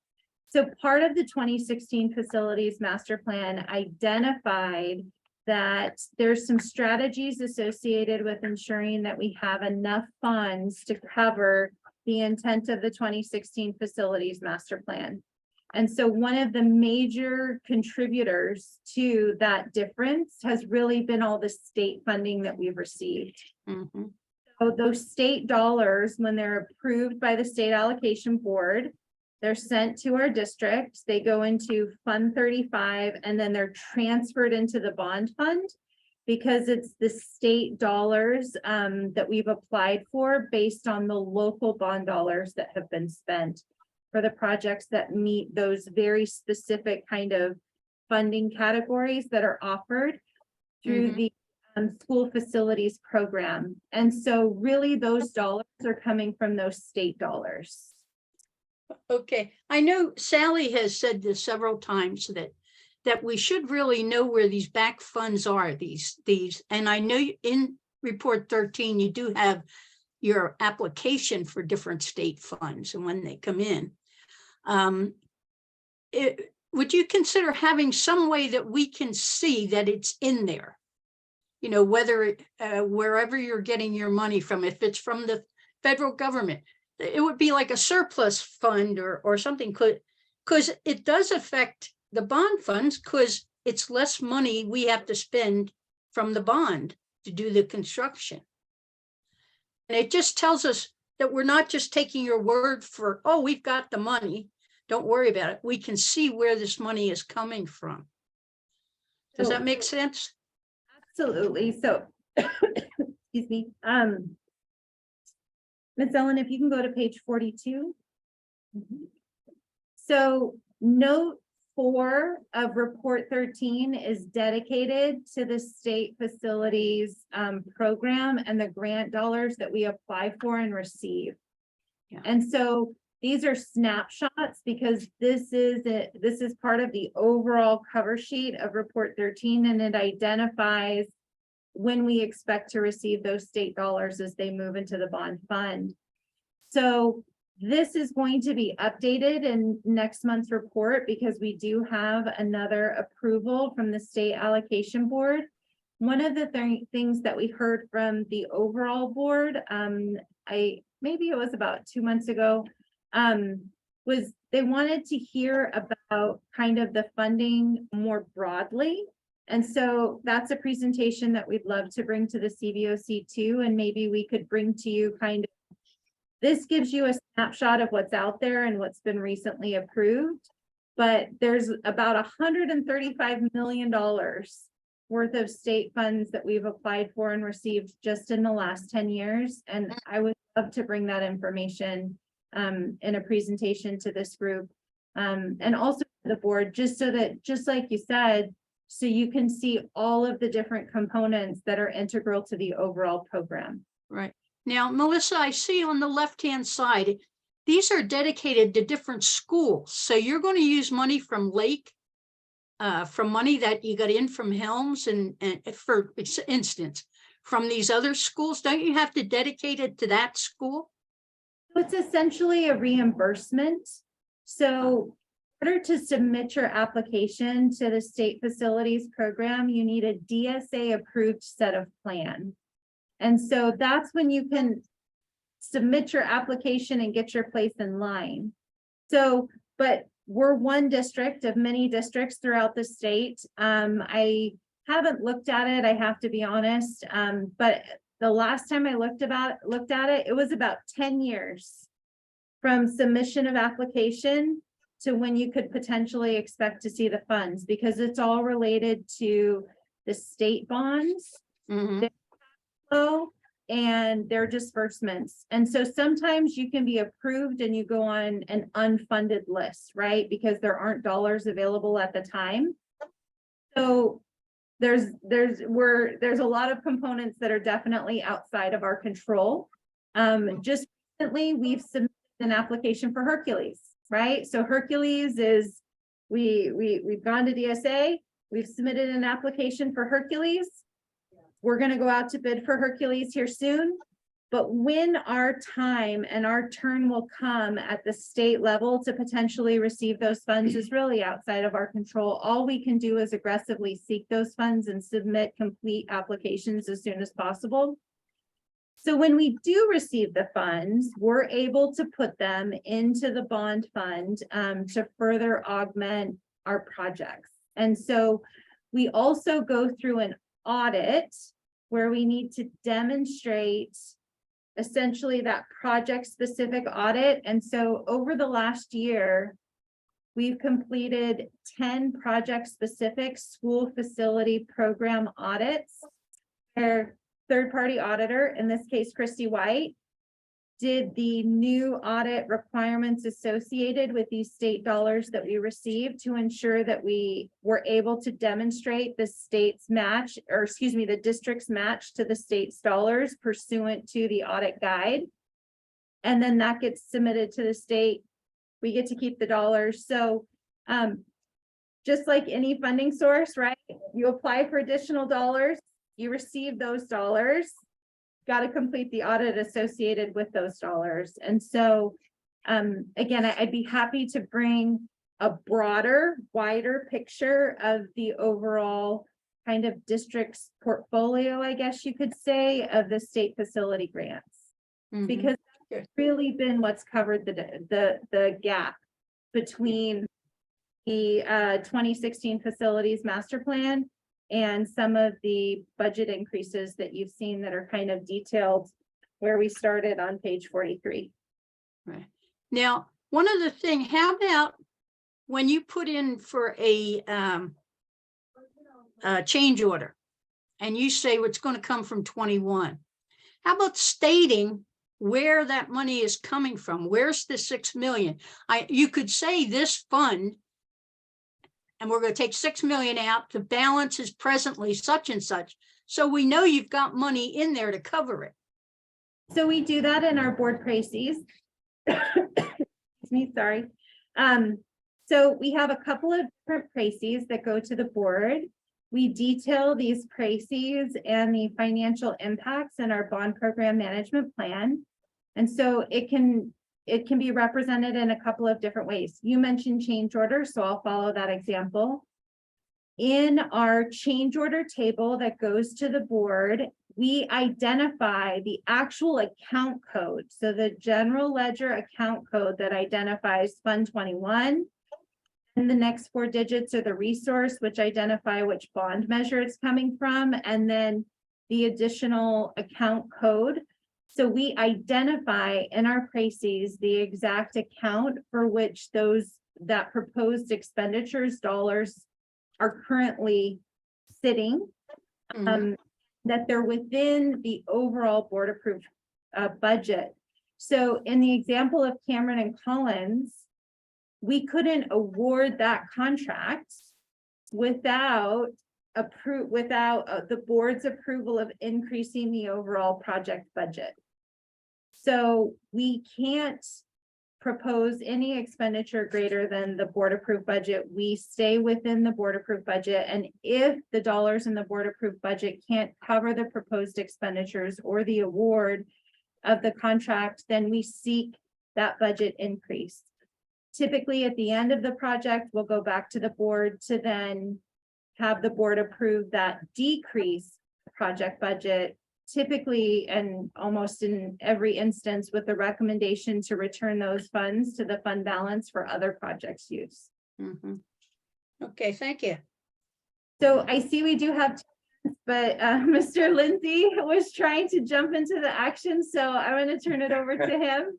so part of the 2016 facilities master plan identified that there's some strategies associated with ensuring that we have enough funds to cover the intent of the 2016 facilities master plan. And so one of the major contributors to that difference has really been all the state funding that we've received. Mm-hmm. So those state dollars, when they're approved by the state allocation board, they're sent to our district, they go into Fund 35, and then they're transferred into the bond fund because it's the state dollars that we've applied for based on the local bond dollars that have been spent for the projects that meet those very specific kind of funding categories that are offered through the school facilities program. And so really those dollars are coming from those state dollars. Okay, I know Sally has said this several times that we should really know where these back funds are, these, and I know in report 13, you do have your application for different state funds and when they come in. Would you consider having some way that we can see that it's in there? You know, whether wherever you're getting your money from, if it's from the federal government, it would be like a surplus fund or something, because it does affect the bond funds, because it's less money we have to spend from the bond to do the construction. And it just tells us that we're not just taking your word for, oh, we've got the money, don't worry about it. We can see where this money is coming from. Does that make sense? Absolutely. So, excuse me. Ms. Ellen, if you can go to page 42. So note 4 of report 13 is dedicated to the state facilities program and the grant dollars that we apply for and receive. Yeah. And so these are snapshots because this is part of the overall cover sheet of report 13, and it identifies when we expect to receive those state dollars as they move into the bond fund. So This is going to be updated in next month's report because we do have another approval from the state allocation board. One of the things that we heard from the overall board, maybe it was about 2 months ago, was they wanted to hear about kind of the funding more broadly. And so that's a presentation that we'd love to bring to the CBOC too. And maybe we could bring to you kind of, this gives you a snapshot of what's out there and what's been recently approved. But there's about $135 million worth of state funds that we've applied for and received just in the last 10 years. And I would love to bring that information in a presentation to this group and also to the board, just so that, just like you said, so you can see all of the different components that are integral to the overall program. Right. Now, Melissa, I see on the left-hand side, these are dedicated to different schools. So you're going to use money from Lake, from money that you got in from Helms and for instance, from these other schools. Don't you have to dedicate it to that school? It's essentially a reimbursement. So in order to submit your application to the state facilities program, you need a DSA approved set of plan. And so that's when you can submit your application and get your place in line. So, but we're one district of many districts throughout the state. I haven't looked at it, I have to be honest. But the last time I looked at it, it was about 10 years from submission of application to when you could potentially expect to see the funds, because it's all related to the state bonds, their flow, and their disbursements. And so sometimes you can be approved and you go on an unfunded list, right? Because there aren't dollars available at the time. So there's a lot of components that are definitely outside of our control. Just recently, we've submitted an application for Hercules, right? So Hercules is, we've gone to DSA, we've submitted an application for Hercules. We're going to go out to bid for Hercules here soon. But when our time and our turn will come at the state level to potentially receive those funds is really outside of our control. All we can do is aggressively seek those funds and submit complete applications as soon as possible. So when we do receive the funds, we're able to put them into the bond fund to further augment our projects. And so we also go through an audit where we need to demonstrate essentially that project specific audit. And so over the last year, we've completed 10 project specific school facility program audits. Our third-party auditor, in this case, Christy White, did the new audit requirements associated with these state dollars that we received to ensure that we were able to demonstrate the state's match, or excuse me, the district's match to the state's dollars pursuant to the audit guide. And then that gets submitted to the state. We get to keep the dollars. So just like any funding source, right? You apply for additional dollars, you receive those dollars, got to complete the audit associated with those dollars. And so, again, I'd be happy to bring a broader, wider picture of the overall kind of district's portfolio, I guess you could say, of the state facility grants, because it's really been what's covered the gap between the 2016 facilities master plan and some of the budget increases that you've seen that are kind of detailed where we started on page 43. Right. Now, one other thing, how about when you put in for a change order and you say it's going to come from 21, how about stating where that money is coming from? Where's the 6 million? You could say this fund, and we're going to take 6 million out. The balance is presently such and such. So we know you've got money in there to cover it. So we do that in our board crises. Excuse me, sorry. So we have a couple of different crises that go to the board. We detail these crises and the financial impacts in our bond program management plan. And so it can it can be represented in a couple of different ways. You mentioned change order, so I'll follow that example. In our change order table that goes to the board, we identify the actual account code. So the general ledger account code that identifies Fund 21. And the next 4 digits are the resource, which identify which bond measure it's coming from, and then the additional account code. So we identify in our crises the exact account for which that proposed expenditures dollars are currently sitting, that they're within the overall board approved budget. So in the example of Cameron and Collins, we couldn't award that contract without the board's approval of increasing the overall project budget. So we can't propose any expenditure greater than the board approved budget. We stay within the board approved budget. And if the dollars in the board approved budget can't cover the proposed expenditures or the award of the contract, then we seek that budget increase. Typically, at the end of the project, we'll go back to the board to then have the board approve that decrease project budget, typically and almost in every instance with the recommendation to return those funds to the fund balance for other projects use. Okay, thank you. So I see we do have, but Mr. Lindsay was trying to jump into the action, so I'm going to turn it over to him.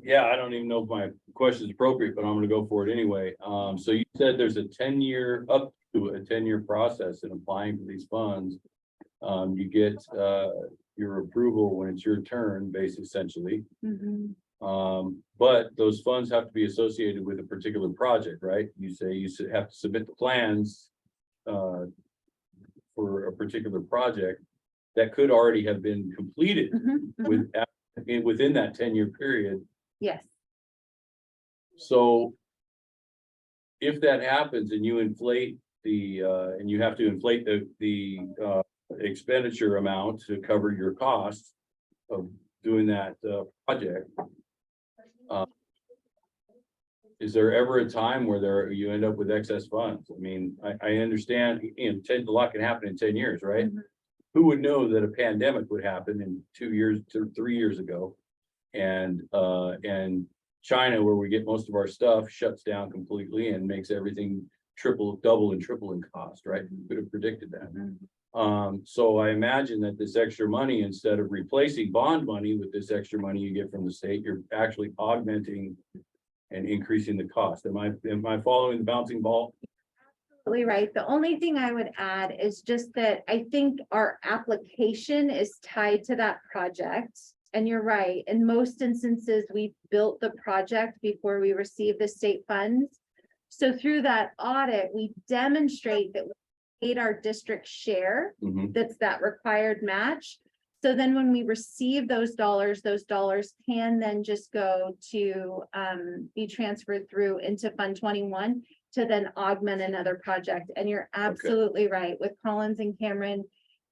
Yeah, I don't even know if my question is appropriate, but I'm gonna go for it anyway. So you said there's a 10-year, up to a 10-year process in applying for these funds. You get your approval when it's your turn, basically, essentially. But those funds have to be associated with a particular project, right? You say you have to submit the plans for a particular project that could already have been completed within that 10-year period. Yes. So if that happens and you inflate the and you have to inflate the expenditure amount to cover your costs of doing that project, is there ever a time where you end up with excess funds? I mean, I understand, a lot can happen in 10 years, right? Who would know that a pandemic would happen in 2 years to 3 years ago? And China, where we get most of our stuff, shuts down completely and makes everything double and triple in cost, right? We could have predicted that. So I imagine that this extra money, instead of replacing bond money with this extra money you get from the state, you're actually augmenting and increasing the cost. Am I following the bouncing ball? Right. The only thing I would add is just that I think our application is tied to that project. And you're right. In most instances, we built the project before we received the state funds. So through that audit, we demonstrate that we paid our district share. That's that required match. So then when we receive those dollars can then just go to be transferred through into Fund 21 to then augment another project. And you're absolutely right with Collins and Cameron,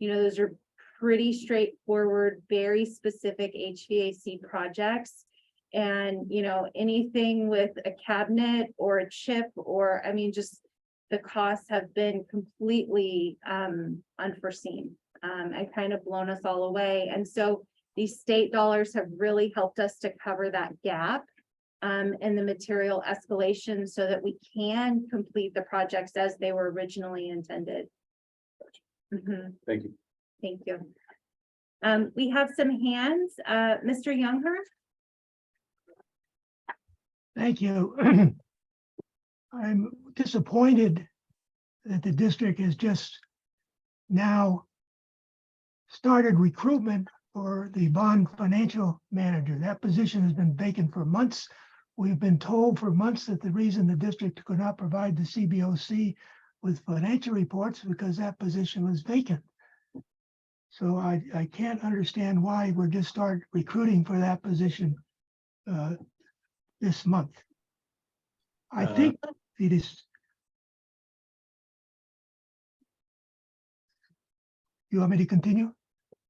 those are pretty straightforward, very specific HVAC projects. And, anything with a cabinet or a chip or, just the costs have been completely unforeseen and kind of blown us all away. And so these state dollars have really helped us to cover that gap in the material escalation so that we can complete the projects as they were originally intended. Thank you. Thank you. We have some hands. Mr. Younghurst. Thank you. I'm disappointed that the district has just now started recruitment for the bond financial manager. That position has been vacant for months. We've been told for months that the reason the district could not provide the CBOC with financial reports because that position was vacant. So I can't understand why we're just start recruiting for that position this month. I think it is. You want me to continue?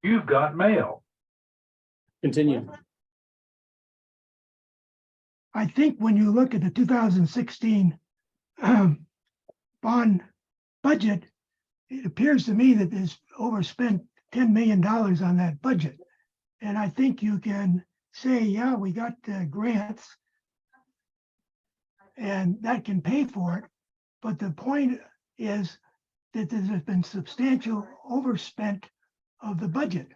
You've got mail. Continue. I think when you look at the 2016 bond budget, it appears to me that there's overspent $10 million on that budget. And I think you can say, yeah, we got grants and that can pay for it. But the point is that there's been substantial overspent of the budget.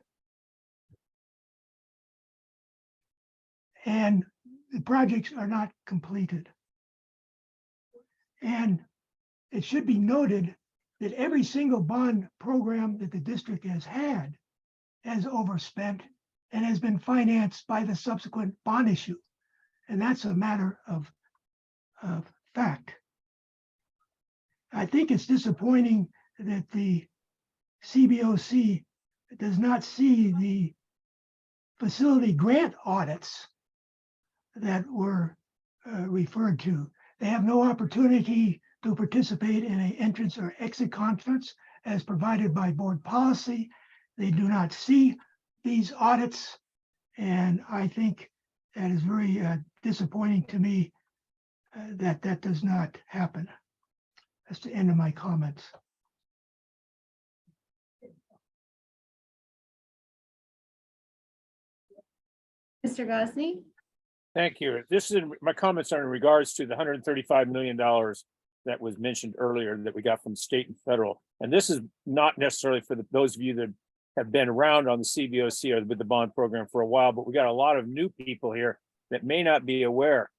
And the projects are not completed. And it should be noted that every single bond program that the district has had has overspent and has been financed by the subsequent bond issue. And that's a matter of fact. I think it's disappointing that the CBOC does not see the facility grant audits that were referred to. They have no opportunity to participate in an entrance or exit conference as provided by board policy. They do not see these audits. And I think that is very disappointing to me that does not happen. That's the end of my comments. Mr. Gosney? Thank you. This is my comments are in regards to the $135 million that was mentioned earlier that we got from state and federal. And this is not necessarily for those of you that have been around on the CBOC or with the bond program for a while, but we got a lot of new people here that may not be aware.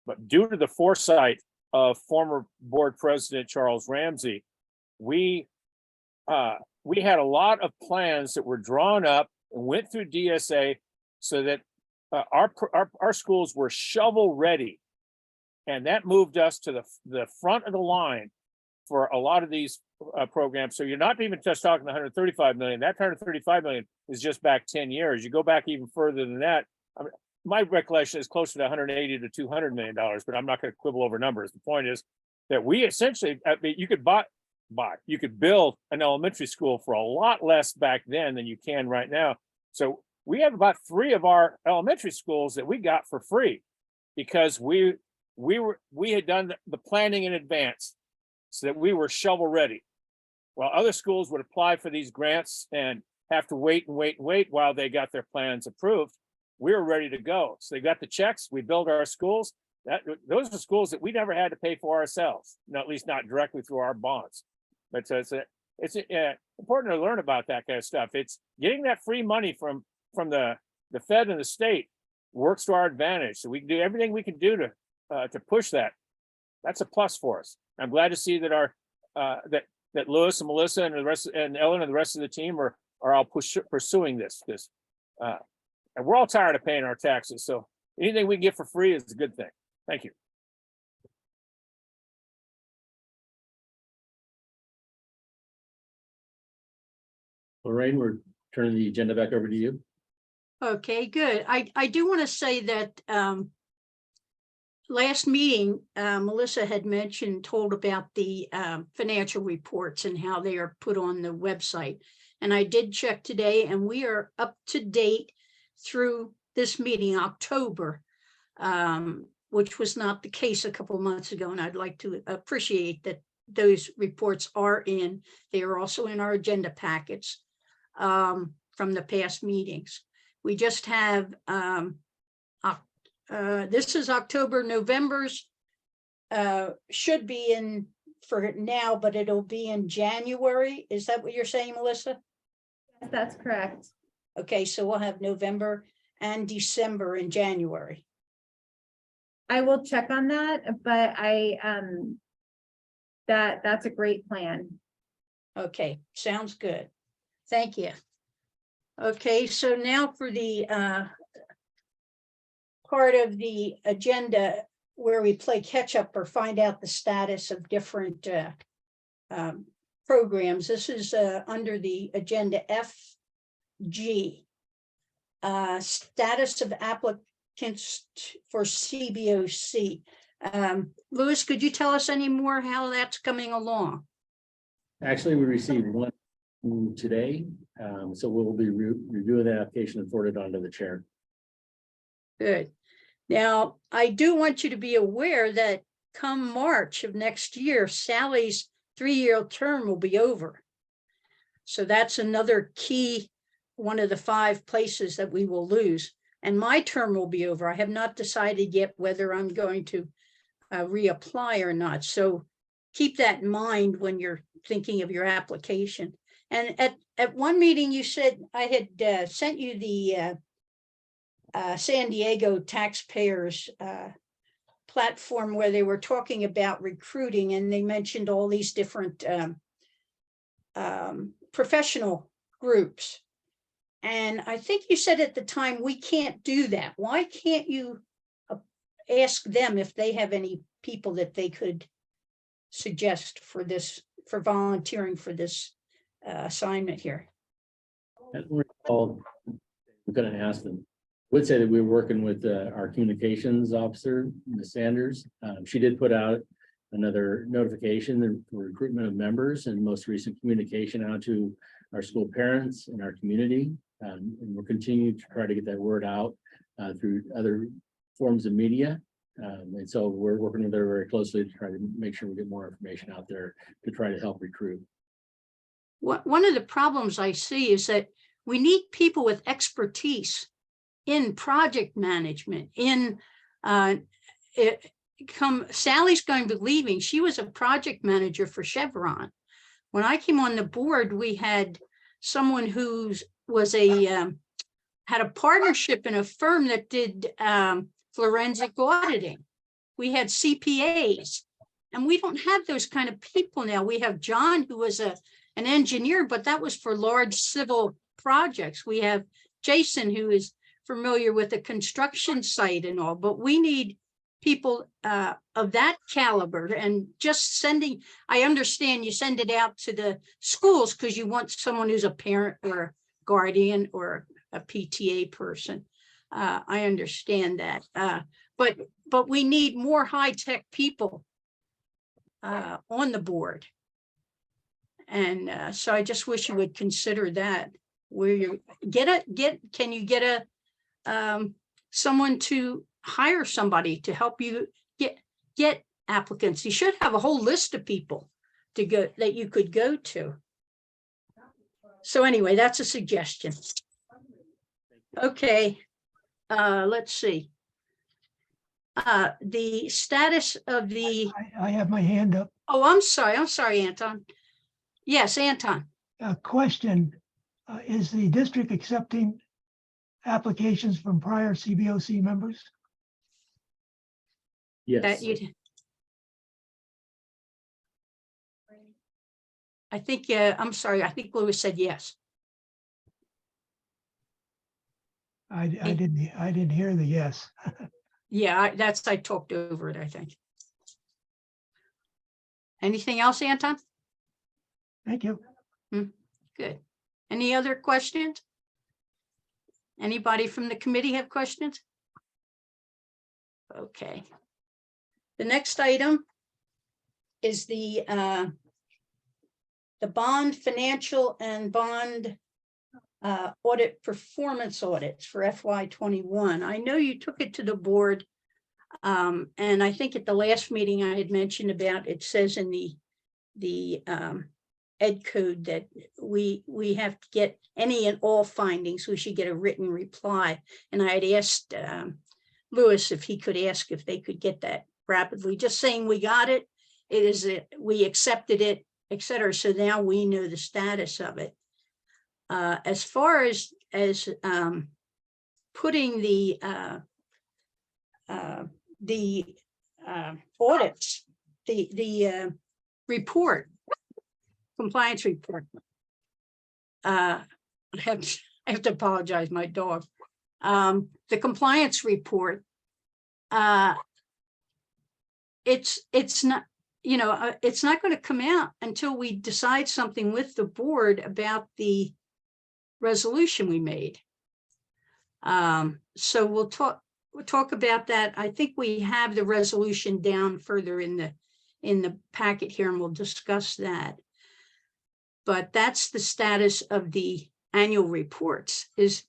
But due to the foresight of former board president Charles Ramsey, we had a lot of plans that were drawn up and went through DSA so that our schools were shovel ready, and that moved us to the front of the line for a lot of these programs. So you're not even just talking 135 million. That 135 million is just back 10 years. You go back even further than that. I mean, my recollection is closer to 180 to 200 million dollars, but I'm not going to quibble over numbers. The point is that we essentially, I mean, you could you could build an elementary school for a lot less back then than you can right now. So we have about 3 of our elementary schools that we got for free because we had done the planning in advance so that we were shovel ready. While other schools would apply for these grants and have to wait while they got their plans approved, we were ready to go. So they got the checks, we built our schools. Those are schools that we never had to pay for ourselves, at least not directly through our bonds. But it's important to learn about that kind of stuff. It's getting that free money from the Fed and the state works to our advantage. So we can do everything we can do to push that. That's a plus for us. I'm glad to see that that Louis and Melissa and the rest and Ellen and the rest of the team are all pursuing this. And we're all tired of paying our taxes. So anything we can get for free is a good thing. Thank you. Lorraine, we're turning the agenda back over to you. Okay, good. I do want to say that last meeting, Melissa had told about the financial reports and how they are put on the website. And I did check today and we are up to date through this meeting, October, which was not the case a couple of months ago. And I'd like to appreciate that those reports are in. They are also in our agenda packets from the past meetings. We just have, this is October, November's should be in for now, but it'll be in January. Is that what you're saying, Melissa? Yes, that's correct. Okay, so we'll have November and December in January. I will check on that, but that's a great plan. Okay, sounds good. Thank you. Okay, so now for the part of the agenda where we play catch up or find out the status of different programs. This is under the agenda FG. Status of applicants for CBOC. Louis, could you tell us any more how that's coming along? Actually, we received one today, so we'll be reviewing that application and forward it on to the chair. Good. Now, I do want you to be aware that come March of next year, Sally's 3-year term will be over. So that's another key, one of the 5 places that we will lose. And my term will be over. I have not decided yet whether I'm going to reapply or not. So keep that in mind when you're thinking of your application. And at one meeting, you said I had sent you the San Diego taxpayers platform where they were talking about recruiting, and they mentioned all these different professional groups. And I think you said at the time, we can't do that. Why can't you ask them if they have any people that they could suggest for this, for volunteering for this assignment here? I don't recall, I'm gonna ask them. Would say that we were working with our communications officer, Ms. Sanders. She did put out another notification for recruitment of members and most recent communication out to our school parents and our community. And we'll continue to try to get that word out through other forms of media. And so we're working with her very closely to try to make sure we get more information out there to try to help recruit. One of the problems I see is that we need people with expertise in project management, Sally's going to be leaving. She was a project manager for Chevron. When I came on the board, we had someone who was had a partnership in a firm that did forensic auditing. We had CPAs, and we don't have those kind of people now. We have John, who was an engineer, but that was for large civil projects. We have Jason, who is familiar with the construction site and all, but we need people of that caliber. And just sending, I understand you send it out to the schools because you want someone who's a parent or a guardian or a PTA person. I understand that, but we need more high-tech people on the board. And so I just wish you would consider that. Where you can you get someone to hire somebody to help you get applicants? You should have a whole list of people to go that you could go to. So anyway, that's a suggestion. Okay, let's see. The status of the, I have my hand up. oh, I'm sorry, Anton. Yes, Anton. Question, is the district accepting applications from prior CBOC members? Yes. That you. I think, I'm sorry, I think Louis said yes. I didn't hear the yes. Yeah, I talked over it, I think. Anything else, Anton? Thank you. Good. Any other questions? Anybody from the committee have questions? Okay. The next item is the bond financial and bond audit performance audits for FY21. I know you took it to the board, and I think at the last meeting I had mentioned about, it says in the ed code that we have to get any and all findings. We should get a written reply. And I had asked Louis if he could ask if they could get that rapidly, just saying we got it, we accepted it, etc. So now we know the status of it. As far as putting the audits, the report, compliance report. I have to apologize, my dog. The compliance report, it's not, it's not going to come out until we decide something with the board about the resolution we made. So we'll talk about that. I think we have the resolution down further in the packet here, and we'll discuss that. But that's the status of the annual reports. Is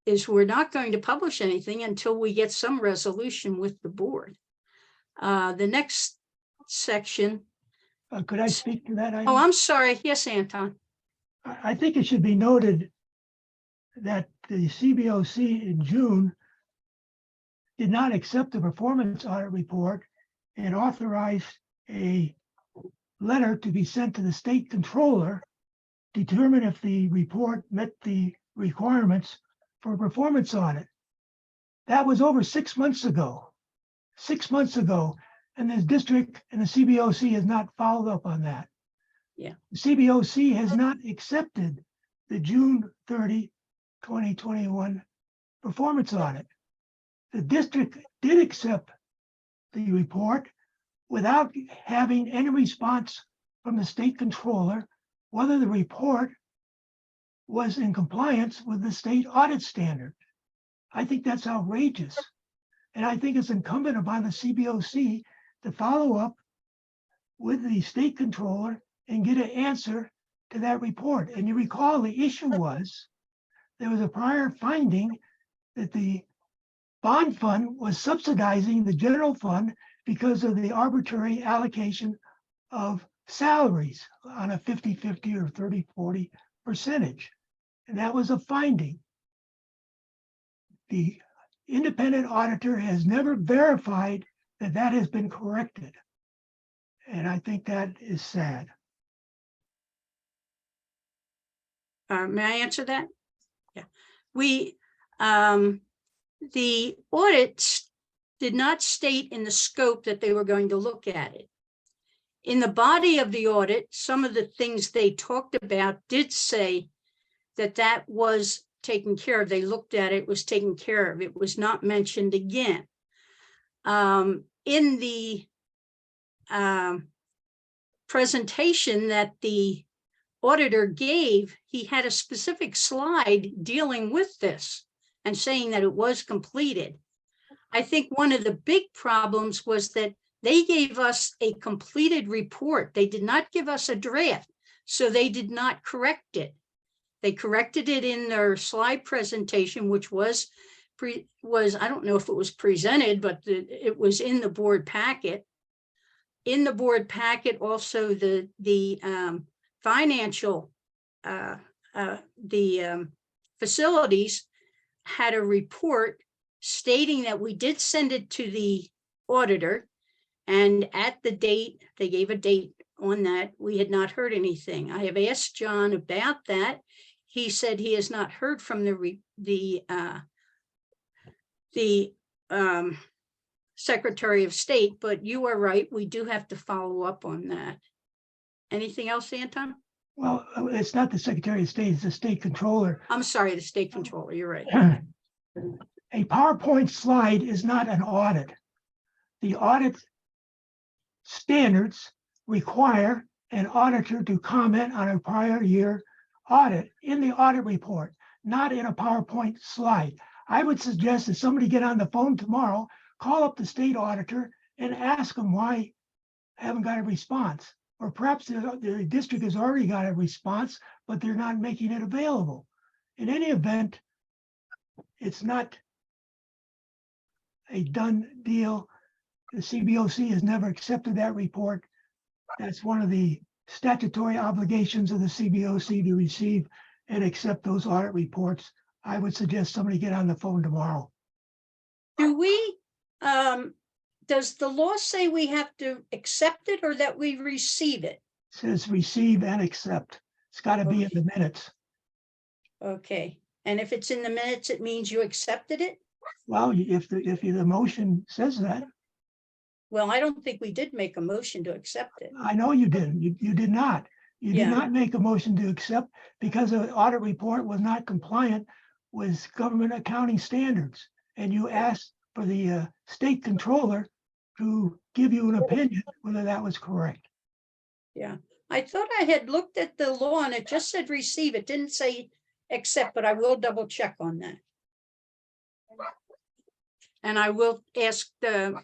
is we're not going to publish anything until we get some resolution with the board. The next section, Could I speak to that? oh, item? I'm sorry. Yes, Anton. I think it should be noted that the CBOC in June did not accept the performance audit report and authorized a letter to be sent to the state controller, determine if the report met the requirements for a performance audit. That was over 6 months ago. 6 months ago, and the district and the CBOC has not followed up on that. Yeah. The CBOC has not accepted the June 30, 2021 performance audit. The district did accept the report without having any response from the state controller whether the report was in compliance with the state audit standard. I think that's outrageous. And I think it's incumbent upon the CBOC to follow up with the state controller and get an answer to that report. And you recall the issue was there was a prior finding that the bond fund was subsidizing the general fund because of the arbitrary allocation of salaries on a 50-50 or 30-40 percentage. And that was a finding. The independent auditor has never verified that that has been corrected. And I think that is sad. May I answer that? Yeah. The audits did not state in the scope that they were going to look at it. In the body of the audit, some of the things they talked about did say that that was taken care of. They looked at it, was taken care of. It was not mentioned again. In the presentation that the auditor gave, he had a specific slide dealing with this and saying that it was completed. I think one of the big problems was that they gave us a completed report. They did not give us a draft, so they did not correct it. They corrected it in their slide presentation, which was I don't know if it was presented, but it was in the board packet. In the board packet, also the financial, facilities had a report stating that we did send it to the auditor. And at the date, they gave a date on that, we had not heard anything. I have asked John about that. He said he has not heard from the Secretary of State, but you are right, we do have to follow up on that. Anything else, Anton? Well, it's not the Secretary of State, it's the state controller. I'm sorry, the state controller, you're right. A PowerPoint slide is not an audit. The audit standards require an auditor to comment on a prior year audit in the audit report, not in a PowerPoint slide. I would suggest that somebody get on the phone tomorrow, call up the state auditor and ask them why I haven't got a response. Or perhaps the district has already got a response, but they're not making it available. In any event, it's not a done deal. The CBOC has never accepted that report. That's one of the statutory obligations of the CBOC to receive and accept those audit reports. I would suggest somebody get on the phone tomorrow. Do we, does the law say we have to accept it or that we receive it? It says receive and accept. It's got to be in the minutes. Okay, and if it's in the minutes, it means you accepted it? Well, if the motion says that. Well, I don't think we did make a motion to accept it. I know you didn't. You did not. You Yeah. did not make a motion to accept because the audit report was not compliant with government accounting standards. And you asked for the state controller to give you an opinion whether that was correct. Yeah, I thought I had looked at the law and it just said receive. It didn't say accept, but I will double check on that. And I will ask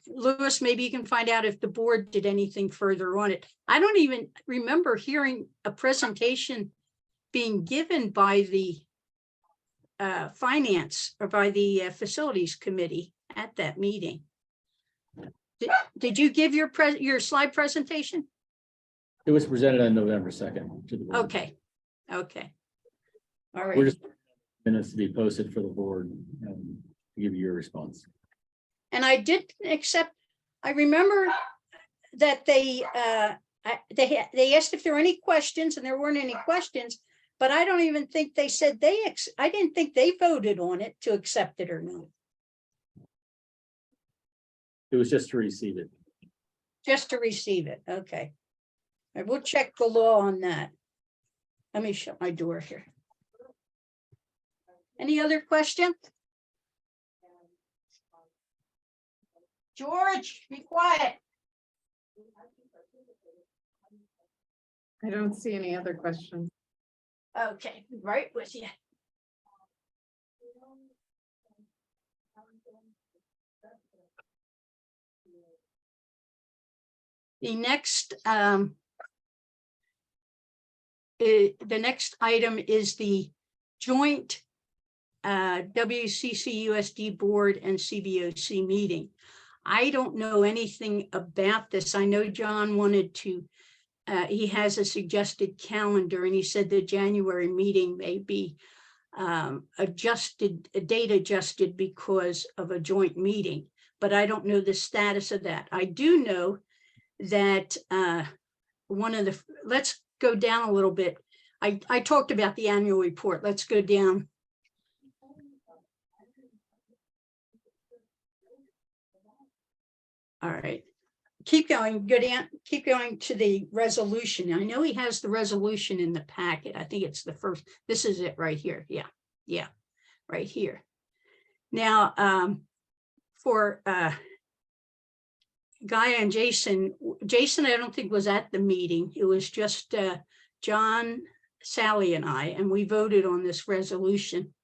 Louis, maybe you can find out if the board did anything further on it. I don't even remember hearing a presentation being given by the finance or by the facilities committee at that meeting. Did you give your slide presentation? It was presented on November 2nd to the board. Okay, okay. All We're right, just minutes to be posted for the board and give you your response. and I did accept, I remember that they asked if there were any questions, and there weren't any questions, but I don't even think they said I didn't think they voted on it to accept it or not. It was just to receive it. Just to receive it, okay. I will check the law on that. Let me shut my door here. Any other question? George, be quiet. I don't see any other questions. Okay, right with you. The next item is the joint WCCUSD board and CBOC meeting. I don't know anything about this. I know John wanted to, he has a suggested calendar, and he said the January meeting may be date adjusted because of a joint meeting, but I don't know the status of that. I do know that let's go down a little bit. I talked about the annual report. Let's go down. All right, keep going, go down, keep going to the resolution. I know he has the resolution in the packet. I think it's the first, this is it right here. Yeah, right here. Now, for Gaia and Jason, I don't think was at the meeting. It was just John, Sally, and I, and we voted on this resolution.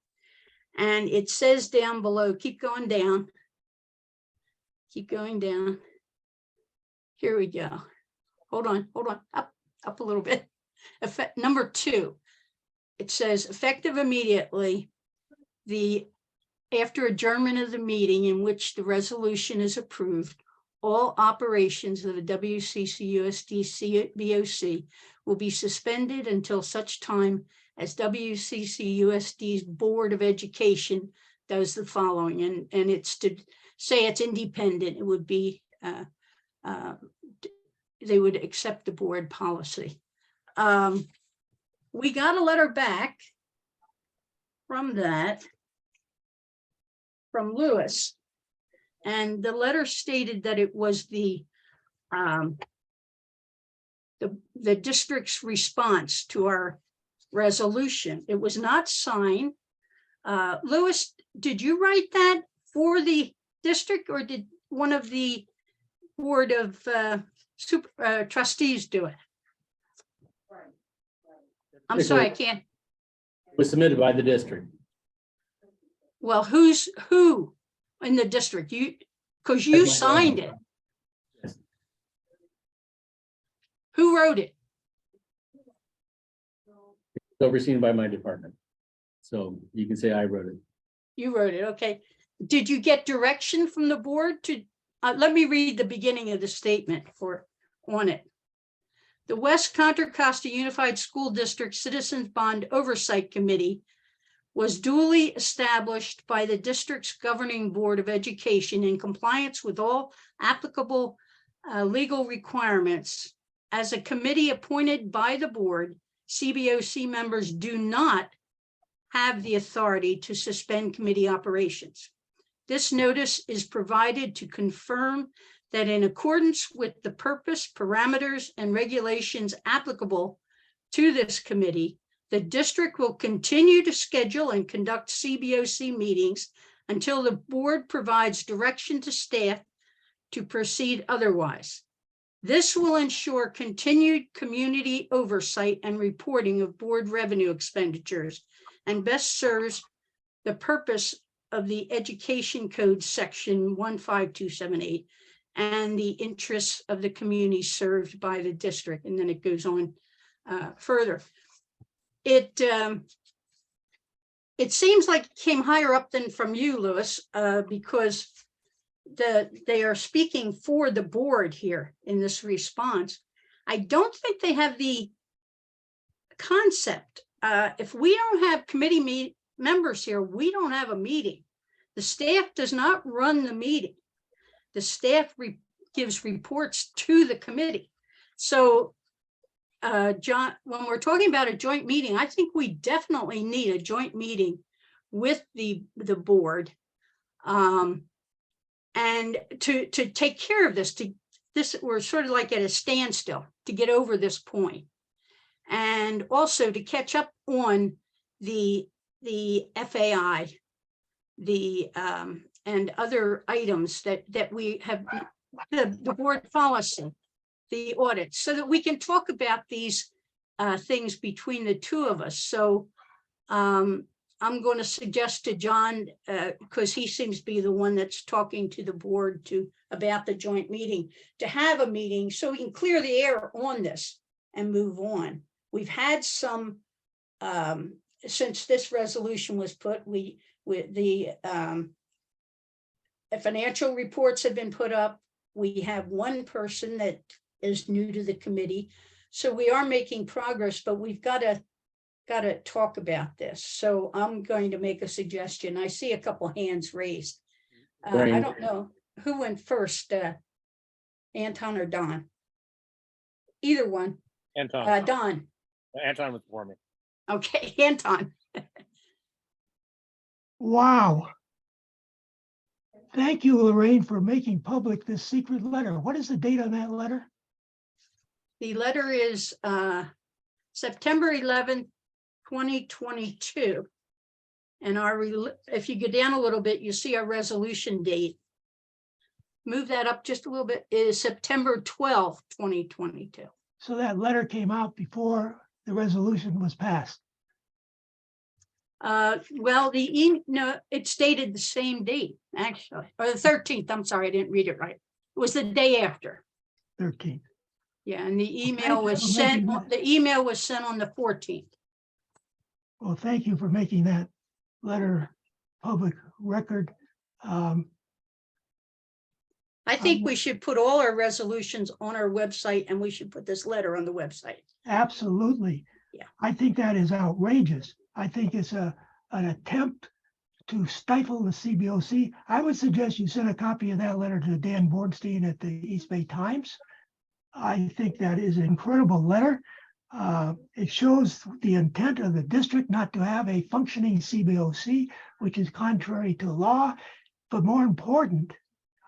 And it says down below, keep going down. Keep going down. Here we go. Hold on, up a little bit. Number 2, it says effective immediately, after adjournment of the meeting in which the resolution is approved, all operations of the WCCUSD CBOC will be suspended until such time as WCCUSD's Board of Education does the following, and it's to say it's independent. It would be, they would accept the board policy. We got a letter back from Lewis, and the letter stated that it was the district's response to our resolution. It was not signed. Lewis, did you write that for the district, or did one of the board of trustees do it? I'm sorry, I can't. It was submitted by the district. Well, who in the district? You, because you signed it. Yes. Who wrote it? It's overseen by my department. So you can say I wrote it. You wrote it, okay. Did you get direction from the board to, let me read the beginning of the statement on it. The West Contra Costa Unified School District Citizens Bond Oversight Committee was duly established by the district's governing board of education in compliance with all applicable legal requirements. As a committee appointed by the board, CBOC members do not have the authority to suspend committee operations. This notice is provided to confirm that in accordance with the purpose, parameters, and regulations applicable to this committee, the district will continue to schedule and conduct CBOC meetings until the board provides direction to staff to proceed otherwise. This will ensure continued community oversight and reporting of board revenue expenditures and best serves the purpose of the Education Code section 15278 and the interests of the community served by the district. And then it goes on further. it seems like it came higher up than from you, Louis, because they are speaking for the board here in this response. I don't think they have the concept. If we don't have committee members here, we don't have a meeting. The staff does not run the meeting. The staff gives reports to the committee. So, John, when we're talking about a joint meeting, I think we definitely need a joint meeting with the board. And to take care of this, we're sort of like at a standstill to get over this point. And also to catch up on the FAI, and other items that we have, the board policy, the audit, so that we can talk about these things between the two of us. So I'm going to suggest to John, because he seems to be the one that's talking to the board about the joint meeting, to have a meeting so we can clear the air on this and move on. We've had some, since this resolution was put, the financial reports have been put up. We have one person that is new to the committee. So we are making progress, but we've got to talk about this. So I'm going to make a suggestion. I see a couple hands raised. I don't know who went first, Anton or Don. Either one. Anton. Don. Anton was before me. Okay, Anton. Wow. Thank you, Lorraine, for making public this secret letter. What is the date on that letter? The letter is September 11th, 2022. And if you go down a little bit, you see our resolution date. Move that up just a little bit, is September 12th, 2022. So that letter came out before the resolution was passed. Well, no, it stated the same date, actually, or the 13th. I'm sorry, I didn't read it right. It was the day after. 13th. Yeah, and the Well, email thank you was for sent, making that- the email was sent on the 14th. Well, thank you for making that letter public record. I think we should put all our resolutions on our website, and we should put this letter on the website. Absolutely. Yeah. I think that is outrageous. I think it's an attempt to stifle the CBOC. I would suggest you send a copy of that letter to Dan Bornstein at the East Bay Times. I think that is an incredible letter. It shows the intent of the district not to have a functioning CBOC, which is contrary to law, but more important,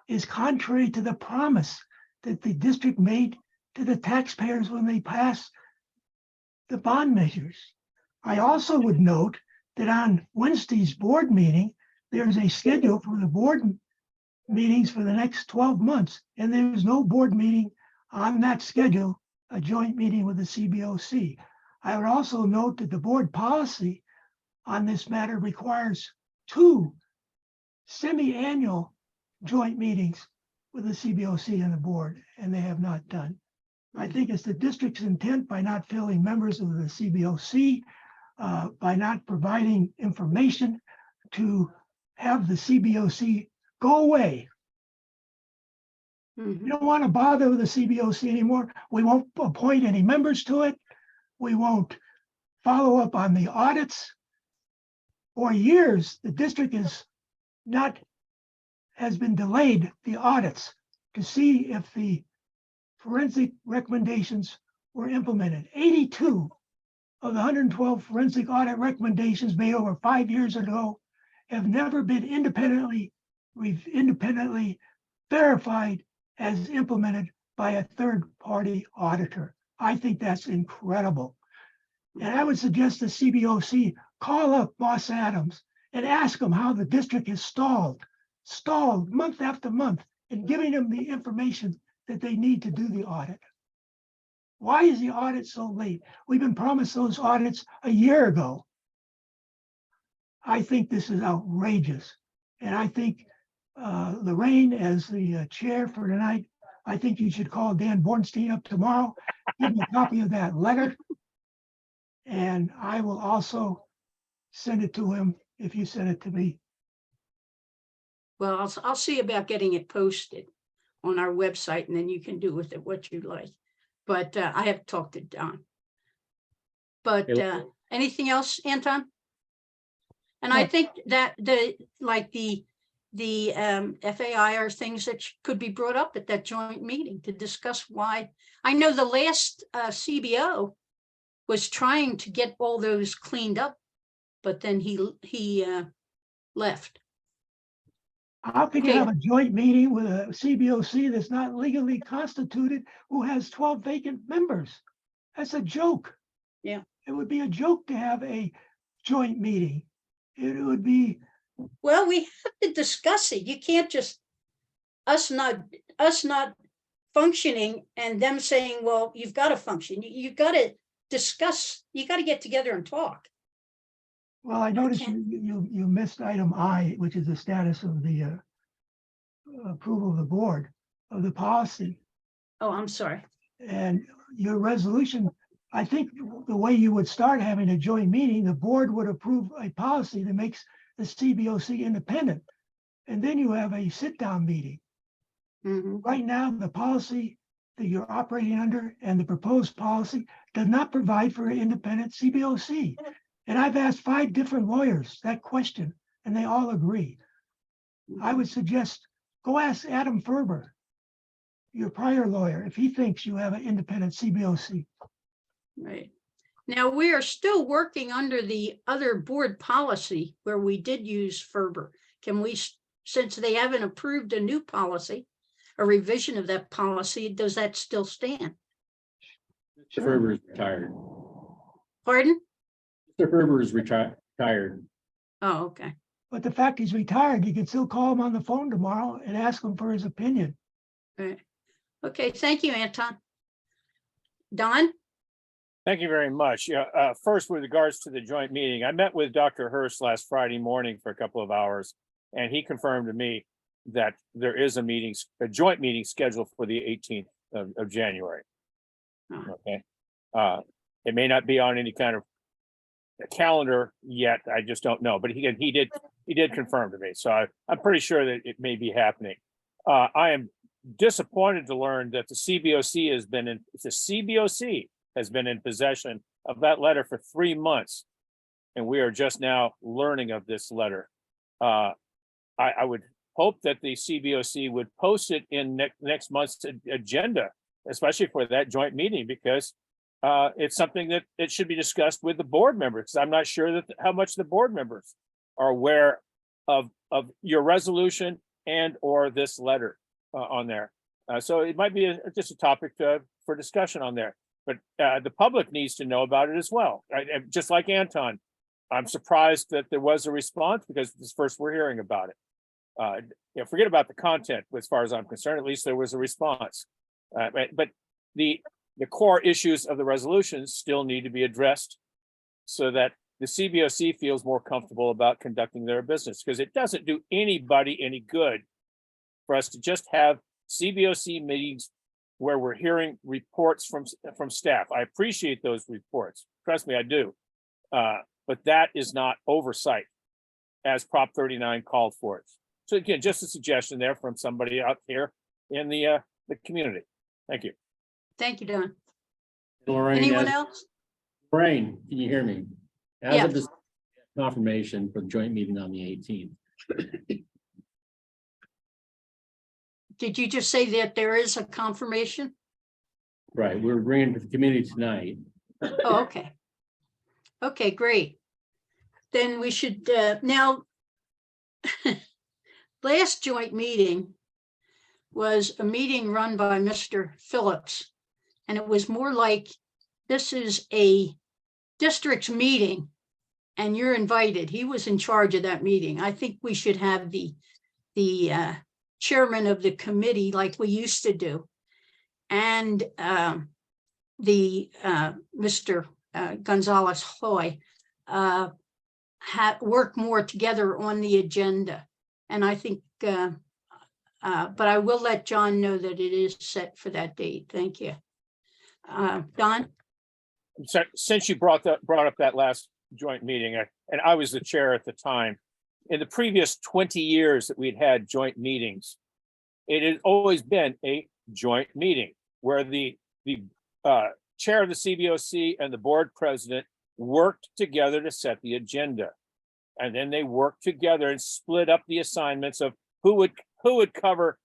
is contrary to the promise that the district made to the taxpayers when they passed the bond measures. I also would note that on Wednesday's board meeting, there's a schedule for the board meetings for the next 12 months, and there's no board meeting on that schedule, a joint meeting with the CBOC. I would also note that the board policy on this matter requires 2 semi-annual joint meetings with the CBOC and the board, and they have not done. I think it's the district's intent, by not filling members of the CBOC, by not providing information, to have the CBOC go away. Mhm. We don't want to bother with the CBOC anymore. We won't appoint any members to it. We won't follow up on the audits. For years, the district has been delayed the audits to see if the forensic recommendations were implemented. 82 of the 112 forensic audit recommendations made over 5 years ago have never been independently verified as implemented by a third-party auditor. I think that's incredible. And I would suggest the CBOC call up Moss Adams and ask them how the district has stalled month after month in giving them the information that they need to do the audit. Why is the audit so late? We've been promised those audits a year ago. I think this is outrageous. And I think Lorraine, as the chair for tonight, I think you should call Dan Bornstein up tomorrow, give him a copy of that letter. And I will also send it to him if you send it to me. Well, I'll see about getting it posted on our website, and then you can do with it what you like. But I have talked to Don. But Okay. anything else, Anton? And I No. think that the FAI are things that could be brought up at that joint meeting to discuss why. I know the last CBO was trying to get all those cleaned up, but then he left. How can you Okay. have a joint meeting with a CBOC that's not legally constituted, who has 12 vacant members? That's a joke. Yeah. It would be a joke to have a joint meeting. It would be, Well, we have to discuss it. You can't just us not functioning and them saying, well, you've got to function. You got to discuss, you got to get together and talk. well, I noticed can't- you missed item I, which is the status of the approval of the board of the policy. Oh, I'm sorry. And your resolution, I think the way you would start having a joint meeting, the board would approve a policy that makes the CBOC independent. And then you have a sit-down meeting. Mhm. Right now, the policy that you're operating under and the proposed policy does not provide for an independent CBOC. And I've asked 5 different lawyers that question, and they all agree. I would suggest go ask Adam Ferber, your prior lawyer, if he thinks you have an independent CBOC. Right. Now, we are still working under the other board policy where we did use Ferber. Can we, since they haven't approved a new policy, a revision of that policy, does that still stand? Mr. Ferber is retired. Pardon? Mr. Ferber is retired. Oh, okay. But the fact he's retired, you can still call him on the phone tomorrow and ask him for his opinion. Right. Okay, thank you, Anton. Don? Thank you very much. Yeah, first, with regards to the joint meeting, I met with Dr. Hurst last Friday morning for a couple of hours, and he confirmed to me that there is a joint meeting scheduled for the 18th of January. Oh. Okay. It may not be on any kind of calendar yet. I just don't know, but he did confirm to me. So I'm pretty sure that it may be happening. I am disappointed to learn that the CBOC has been in possession of that letter for 3 months. And we are just now learning of this letter. I would hope that the CBOC would post it in next month's agenda, especially for that joint meeting, because it's something that it should be discussed with the board members. I'm not sure that how much the board members are aware of your resolution and or this letter on there. So it might be just a topic for discussion on there. But the public needs to know about it as well. Just like Anton, I'm surprised that there was a response because this first we're hearing about it. Forget about the content as far as I'm concerned. At least there was a response. But the core issues of the resolutions still need to be addressed so that the CBOC feels more comfortable about conducting their business, because it doesn't do anybody any good for us to just have CBOC meetings where we're hearing reports from staff. I appreciate those reports. Trust me, I do. But that is not oversight as Prop 39 called for it. So again, just a suggestion there from somebody out here in the community. Thank you. Thank you, Don. Lorraine, Anyone else? Lorraine, can you hear me? As Yeah. of this confirmation for the joint meeting on the 18th. Did you just say that there is a confirmation? Right, we're bringing to the committee tonight. Oh, okay. Okay, great. Then we should, now, last joint meeting was a meeting run by Mr. Phillips. And it was more like, this is a district's meeting and you're invited. He was in charge of that meeting. I think we should have the chairman of the committee like we used to do. And Mr. Gonzalez Hoy work more together on the agenda. And I think, but I will let John know that it is set for that date. Thank you. Don? Since you brought up that last joint meeting, and I was the chair at the time. In the previous 20 years that we'd had joint meetings, it had always been a joint meeting where the chair of the CBOC and the board president worked together to set the agenda. And then they worked together and split up the assignments of who would cover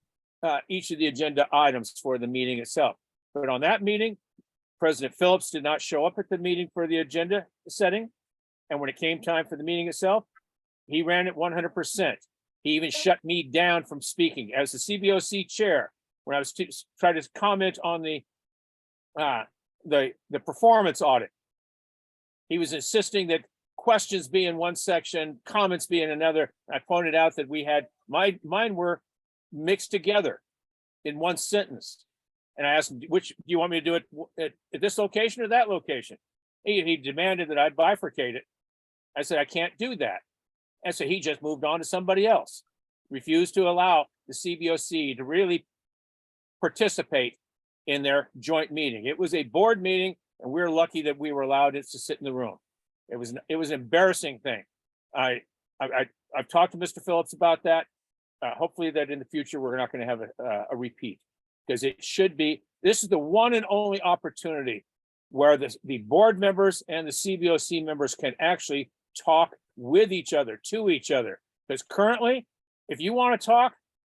each of the agenda items for the meeting itself. But on that meeting, President Phillips did not show up at the meeting for the agenda setting. And when it came time for the meeting itself, he ran it 100%. He even shut me down from speaking as the CBOC chair when I was trying to comment on the performance audit. He was insisting that questions be in one section, comments be in another. I pointed out that we had mine were mixed together in one sentence. And I asked him, which do you want me to do it at this location or that location? He demanded that I bifurcate it. I said, I can't do that. And so he just moved on to somebody else, refused to allow the CBOC to really participate in their joint meeting. It was a board meeting, and we were lucky that we were allowed to sit in the room. It was an embarrassing thing. I've talked to Mr. Phillips about that. Hopefully that in the future, we're not going to have a repeat, because it should be, this is the one and only opportunity where the board members and the CBOC members can actually talk with each other, to each other. Because currently, if you want to talk,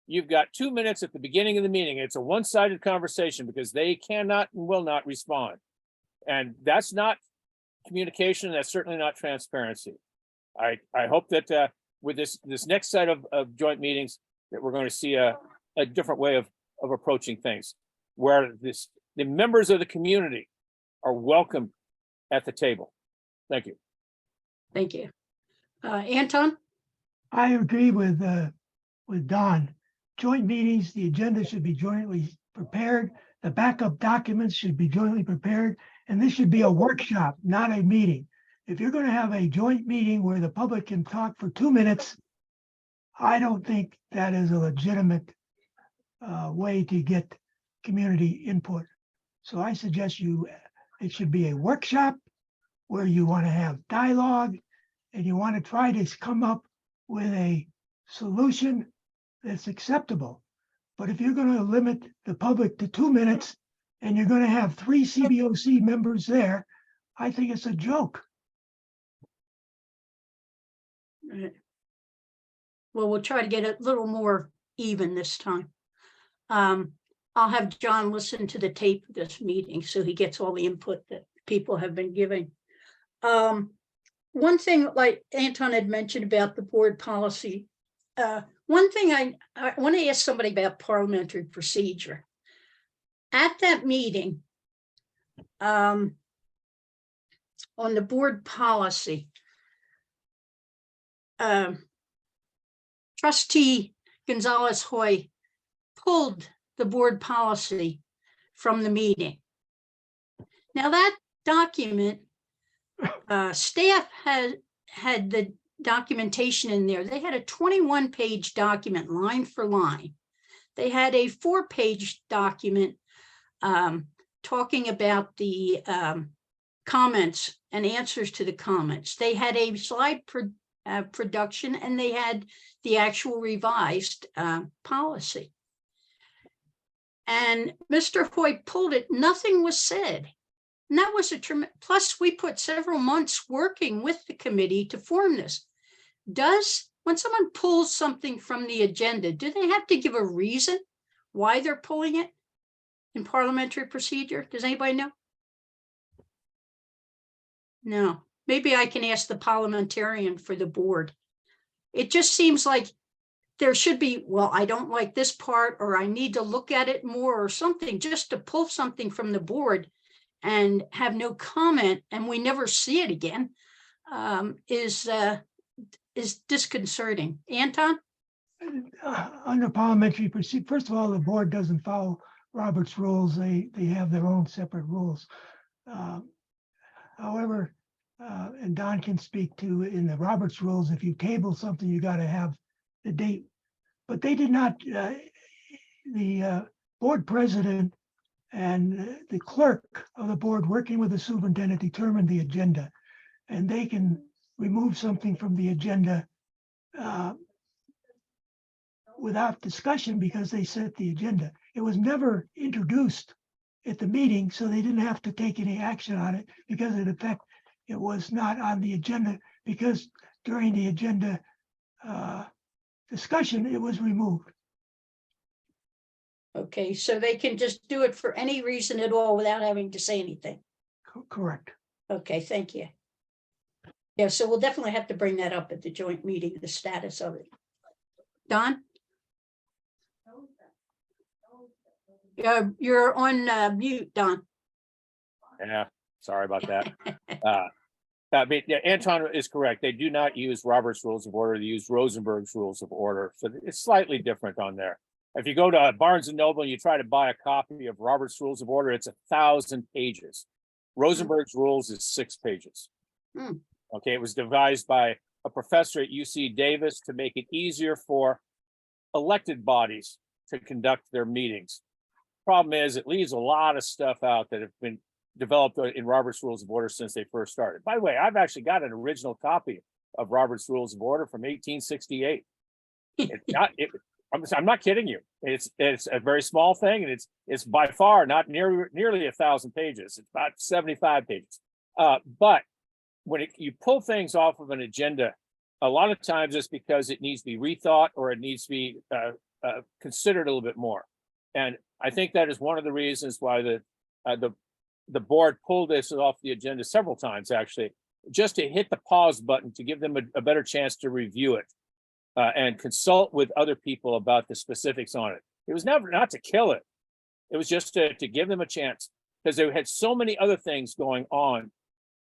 you've got 2 minutes at the beginning of the meeting. It's a one-sided conversation because they cannot and will not respond. And that's not communication. That's certainly not transparency. I hope that with this next set of joint meetings, that we're going to see a different way of approaching things, where the members of the community are welcome at the table. Thank you. Thank you. Anton? I agree with Don. Joint meetings, the agenda should be jointly prepared. The backup documents should be jointly prepared. And this should be a workshop, not a meeting. If you're going to have a joint meeting where the public can talk for 2 minutes, I don't think that is a legitimate way to get community input. So I suggest it should be a workshop where you want to have dialogue and you want to try to come up with a solution that's acceptable. But if you're going to limit the public to 2 minutes and you're going to have 3 CBOC members there, I think it's a joke. Right. Well, we'll try to get a little more even this time. I'll have John listen to the tape of this meeting so he gets all the input that people have been giving. One thing, like Anton had mentioned about the board policy, one thing I want to ask somebody about parliamentary procedure. At that meeting, on the board policy, Trustee Gonzalez-Hoy pulled the board policy from the meeting. Now that document, staff had the documentation in there. They had a 21-page document, line for line. They had a 4-page document talking about the comments and answers to the comments. They had a slide production, and they had the actual revised policy. And Mr. Hoy pulled it. Nothing was said. And that was a tremendous, plus we put several months working with the committee to form this. When someone pulls something from the agenda, do they have to give a reason why they're pulling it in parliamentary procedure? Does anybody know? No. Maybe I can ask the parliamentarian for the board. It just seems like there should be, well, I don't like this part, or I need to look at it more or something, just to pull something from the board and have no comment, and we never see it again, is disconcerting. Anton? Under parliamentary procedure, first of all, the board doesn't follow Robert's rules. They have their own separate rules. However, and Don can speak to, in the Roberts rules, if you table something, you got to have the date. But they did not, the board president and the clerk of the board working with the superintendent determined the agenda. And they can remove something from the agenda without discussion because they set the agenda. It was never introduced at the meeting, so they didn't have to take any action on it because in effect, it was not on the agenda because during the agenda discussion, it was removed. Okay, so they can just do it for any reason at all without having to say anything. Correct. Okay, thank you. Yeah, so we'll definitely have to bring that up at the joint meeting, the status of it. Don? You're on mute, Don. Yeah, sorry about that. I mean, yeah, Anton is correct. They do not use Robert's Rules of Order. They use Rosenberg's Rules of Order. So it's slightly different on there. If you go to Barnes and Noble and you try to buy a copy of Robert's Rules of Order, it's 1,000 pages. Rosenberg's Rules is 6 pages. Hmm. Okay, it was devised by a professor at UC Davis to make it easier for elected bodies to conduct their meetings. Problem is, it leaves a lot of stuff out that have been developed in Robert's Rules of Order since they first started. By the way, I've actually got an original copy of Robert's Rules of Order from 1868. I'm not kidding you. It's a very small thing, and it's by far not nearly 1,000 pages. It's about 75 pages. But when you pull things off of an agenda, a lot of times it's because it needs to be rethought or it needs to be considered a little bit more. And I think that is one of the reasons why the board pulled this off the agenda several times, actually, just to hit the pause button to give them a better chance to review it and consult with other people about the specifics on it. It was never not to kill it. It was just to give them a chance because they had so many other things going on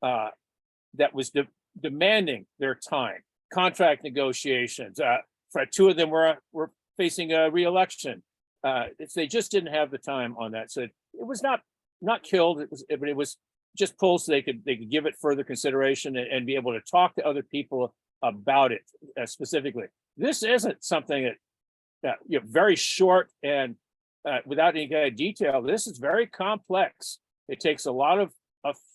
that was demanding their time. Contract negotiations. For 2 of them were facing a re-election. They just didn't have the time on that. So it was not killed. But it was just pulled so they could give it further consideration and be able to talk to other people about it specifically. This isn't something that very short and without any kind of detail. This is very complex. It takes a lot of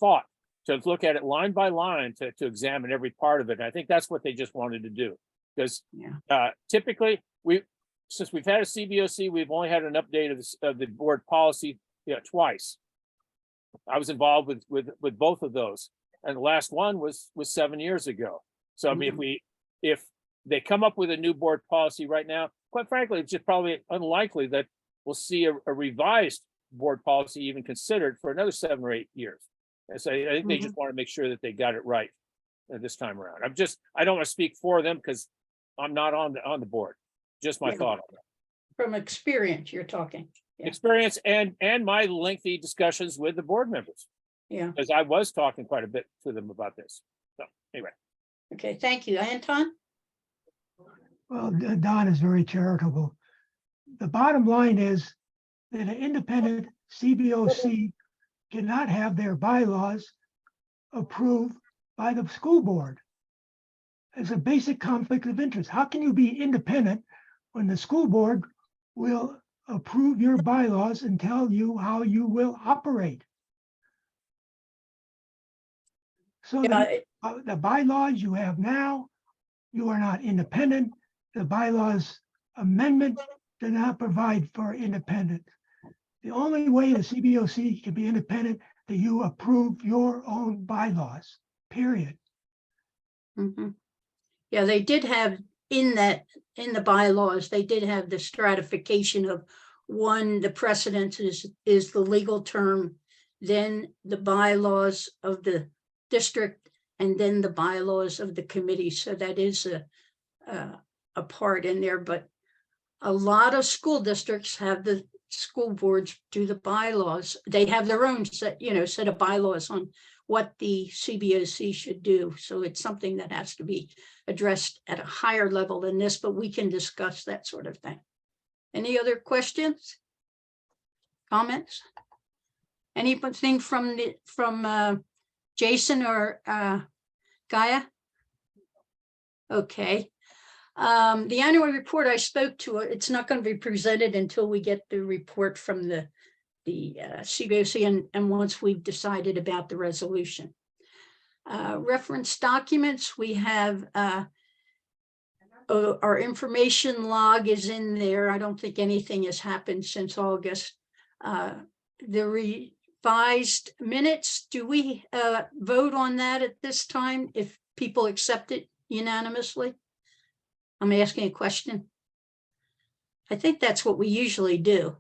thought to look at it line by line to examine every part of it. And I think that's what they just wanted to do because typically since we've had a CBOC, we've only had an update of the board policy twice. I was involved with both of those, and the last one was 7 years ago. So I mean, if they come up with a new board policy right now, quite frankly, it's just probably unlikely that we'll see a revised board policy even considered for another 7 or 8 years. And so I think they just want to make sure that they got it right this time around. I don't want to speak for them because I'm not on the board. Just my thought on that. From experience, you're talking. Yeah. Experience and my lengthy discussions with the board members. Yeah. Because I was talking quite a bit to them about this. So anyway. Okay, thank you. Anton? Well, Don is very charitable. The bottom line is that an independent CBOC cannot have their bylaws approved by the school board. It's a basic conflict of interest. How can you be independent when the school board will approve your bylaws and tell you how you will operate? So the bylaws you have now, you are not independent. The bylaws amendment does not provide for independence. The only way the CBOC can be independent that you approve your own bylaws, period. Mm-hmm. Yeah, they did have in the bylaws, they did have the stratification of one, the precedence is the legal term, then the bylaws of the district, and then the bylaws of the committee. So that is a part in there, but a lot of school districts have the school boards do the bylaws. They have their own set of bylaws on what the CBOC should do. So it's something that has to be addressed at a higher level than this, but we can discuss that sort of thing. Any other questions? Comments? Anything from Jason or Gaia? Okay. The annual report I spoke to, it's not going to be presented until we get the report from the CBOC and once we've decided about the resolution. Reference documents, we have our information log is in there. I don't think anything has happened since August. The revised minutes, do we vote on that at this time if people accept it unanimously? I'm asking a question. I think that's what we usually do.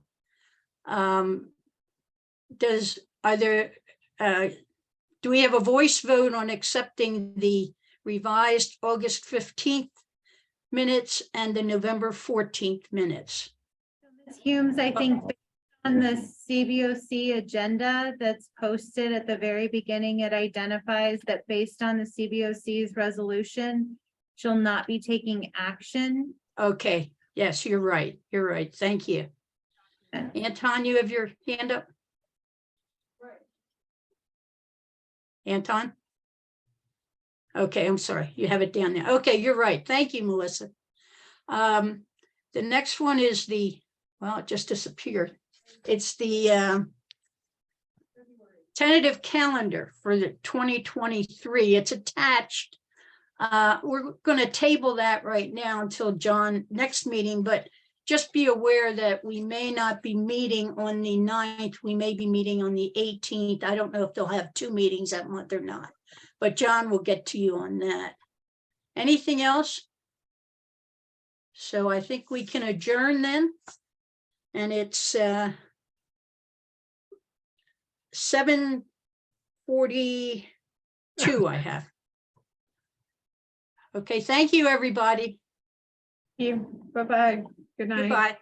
Do we have a voice vote on accepting the revised August 15th minutes and the November 14th minutes? Ms. Humes, I think on the CBOC agenda that's posted at the very beginning, it identifies that based on the CBOC's resolution, she'll not be taking action. Okay, yes, you're right. You're right. Thank you. Anton, you have your hand up? Anton? Okay, I'm sorry. You have it down there. Okay, you're right. Thank you, Melissa. The next one is well, it just disappeared. It's the tentative calendar for the 2023. It's attached. We're going to table that right now until John next meeting, but just be aware that we may not be meeting on the 9th. We may be meeting on the 18th. I don't know if they'll have 2 meetings that month or not, but John will get to you on that. Anything else? So I think we can adjourn then. And it's 7:42 I have. Okay, thank you, everybody. Thank you. Bye-bye. Good night. Goodbye.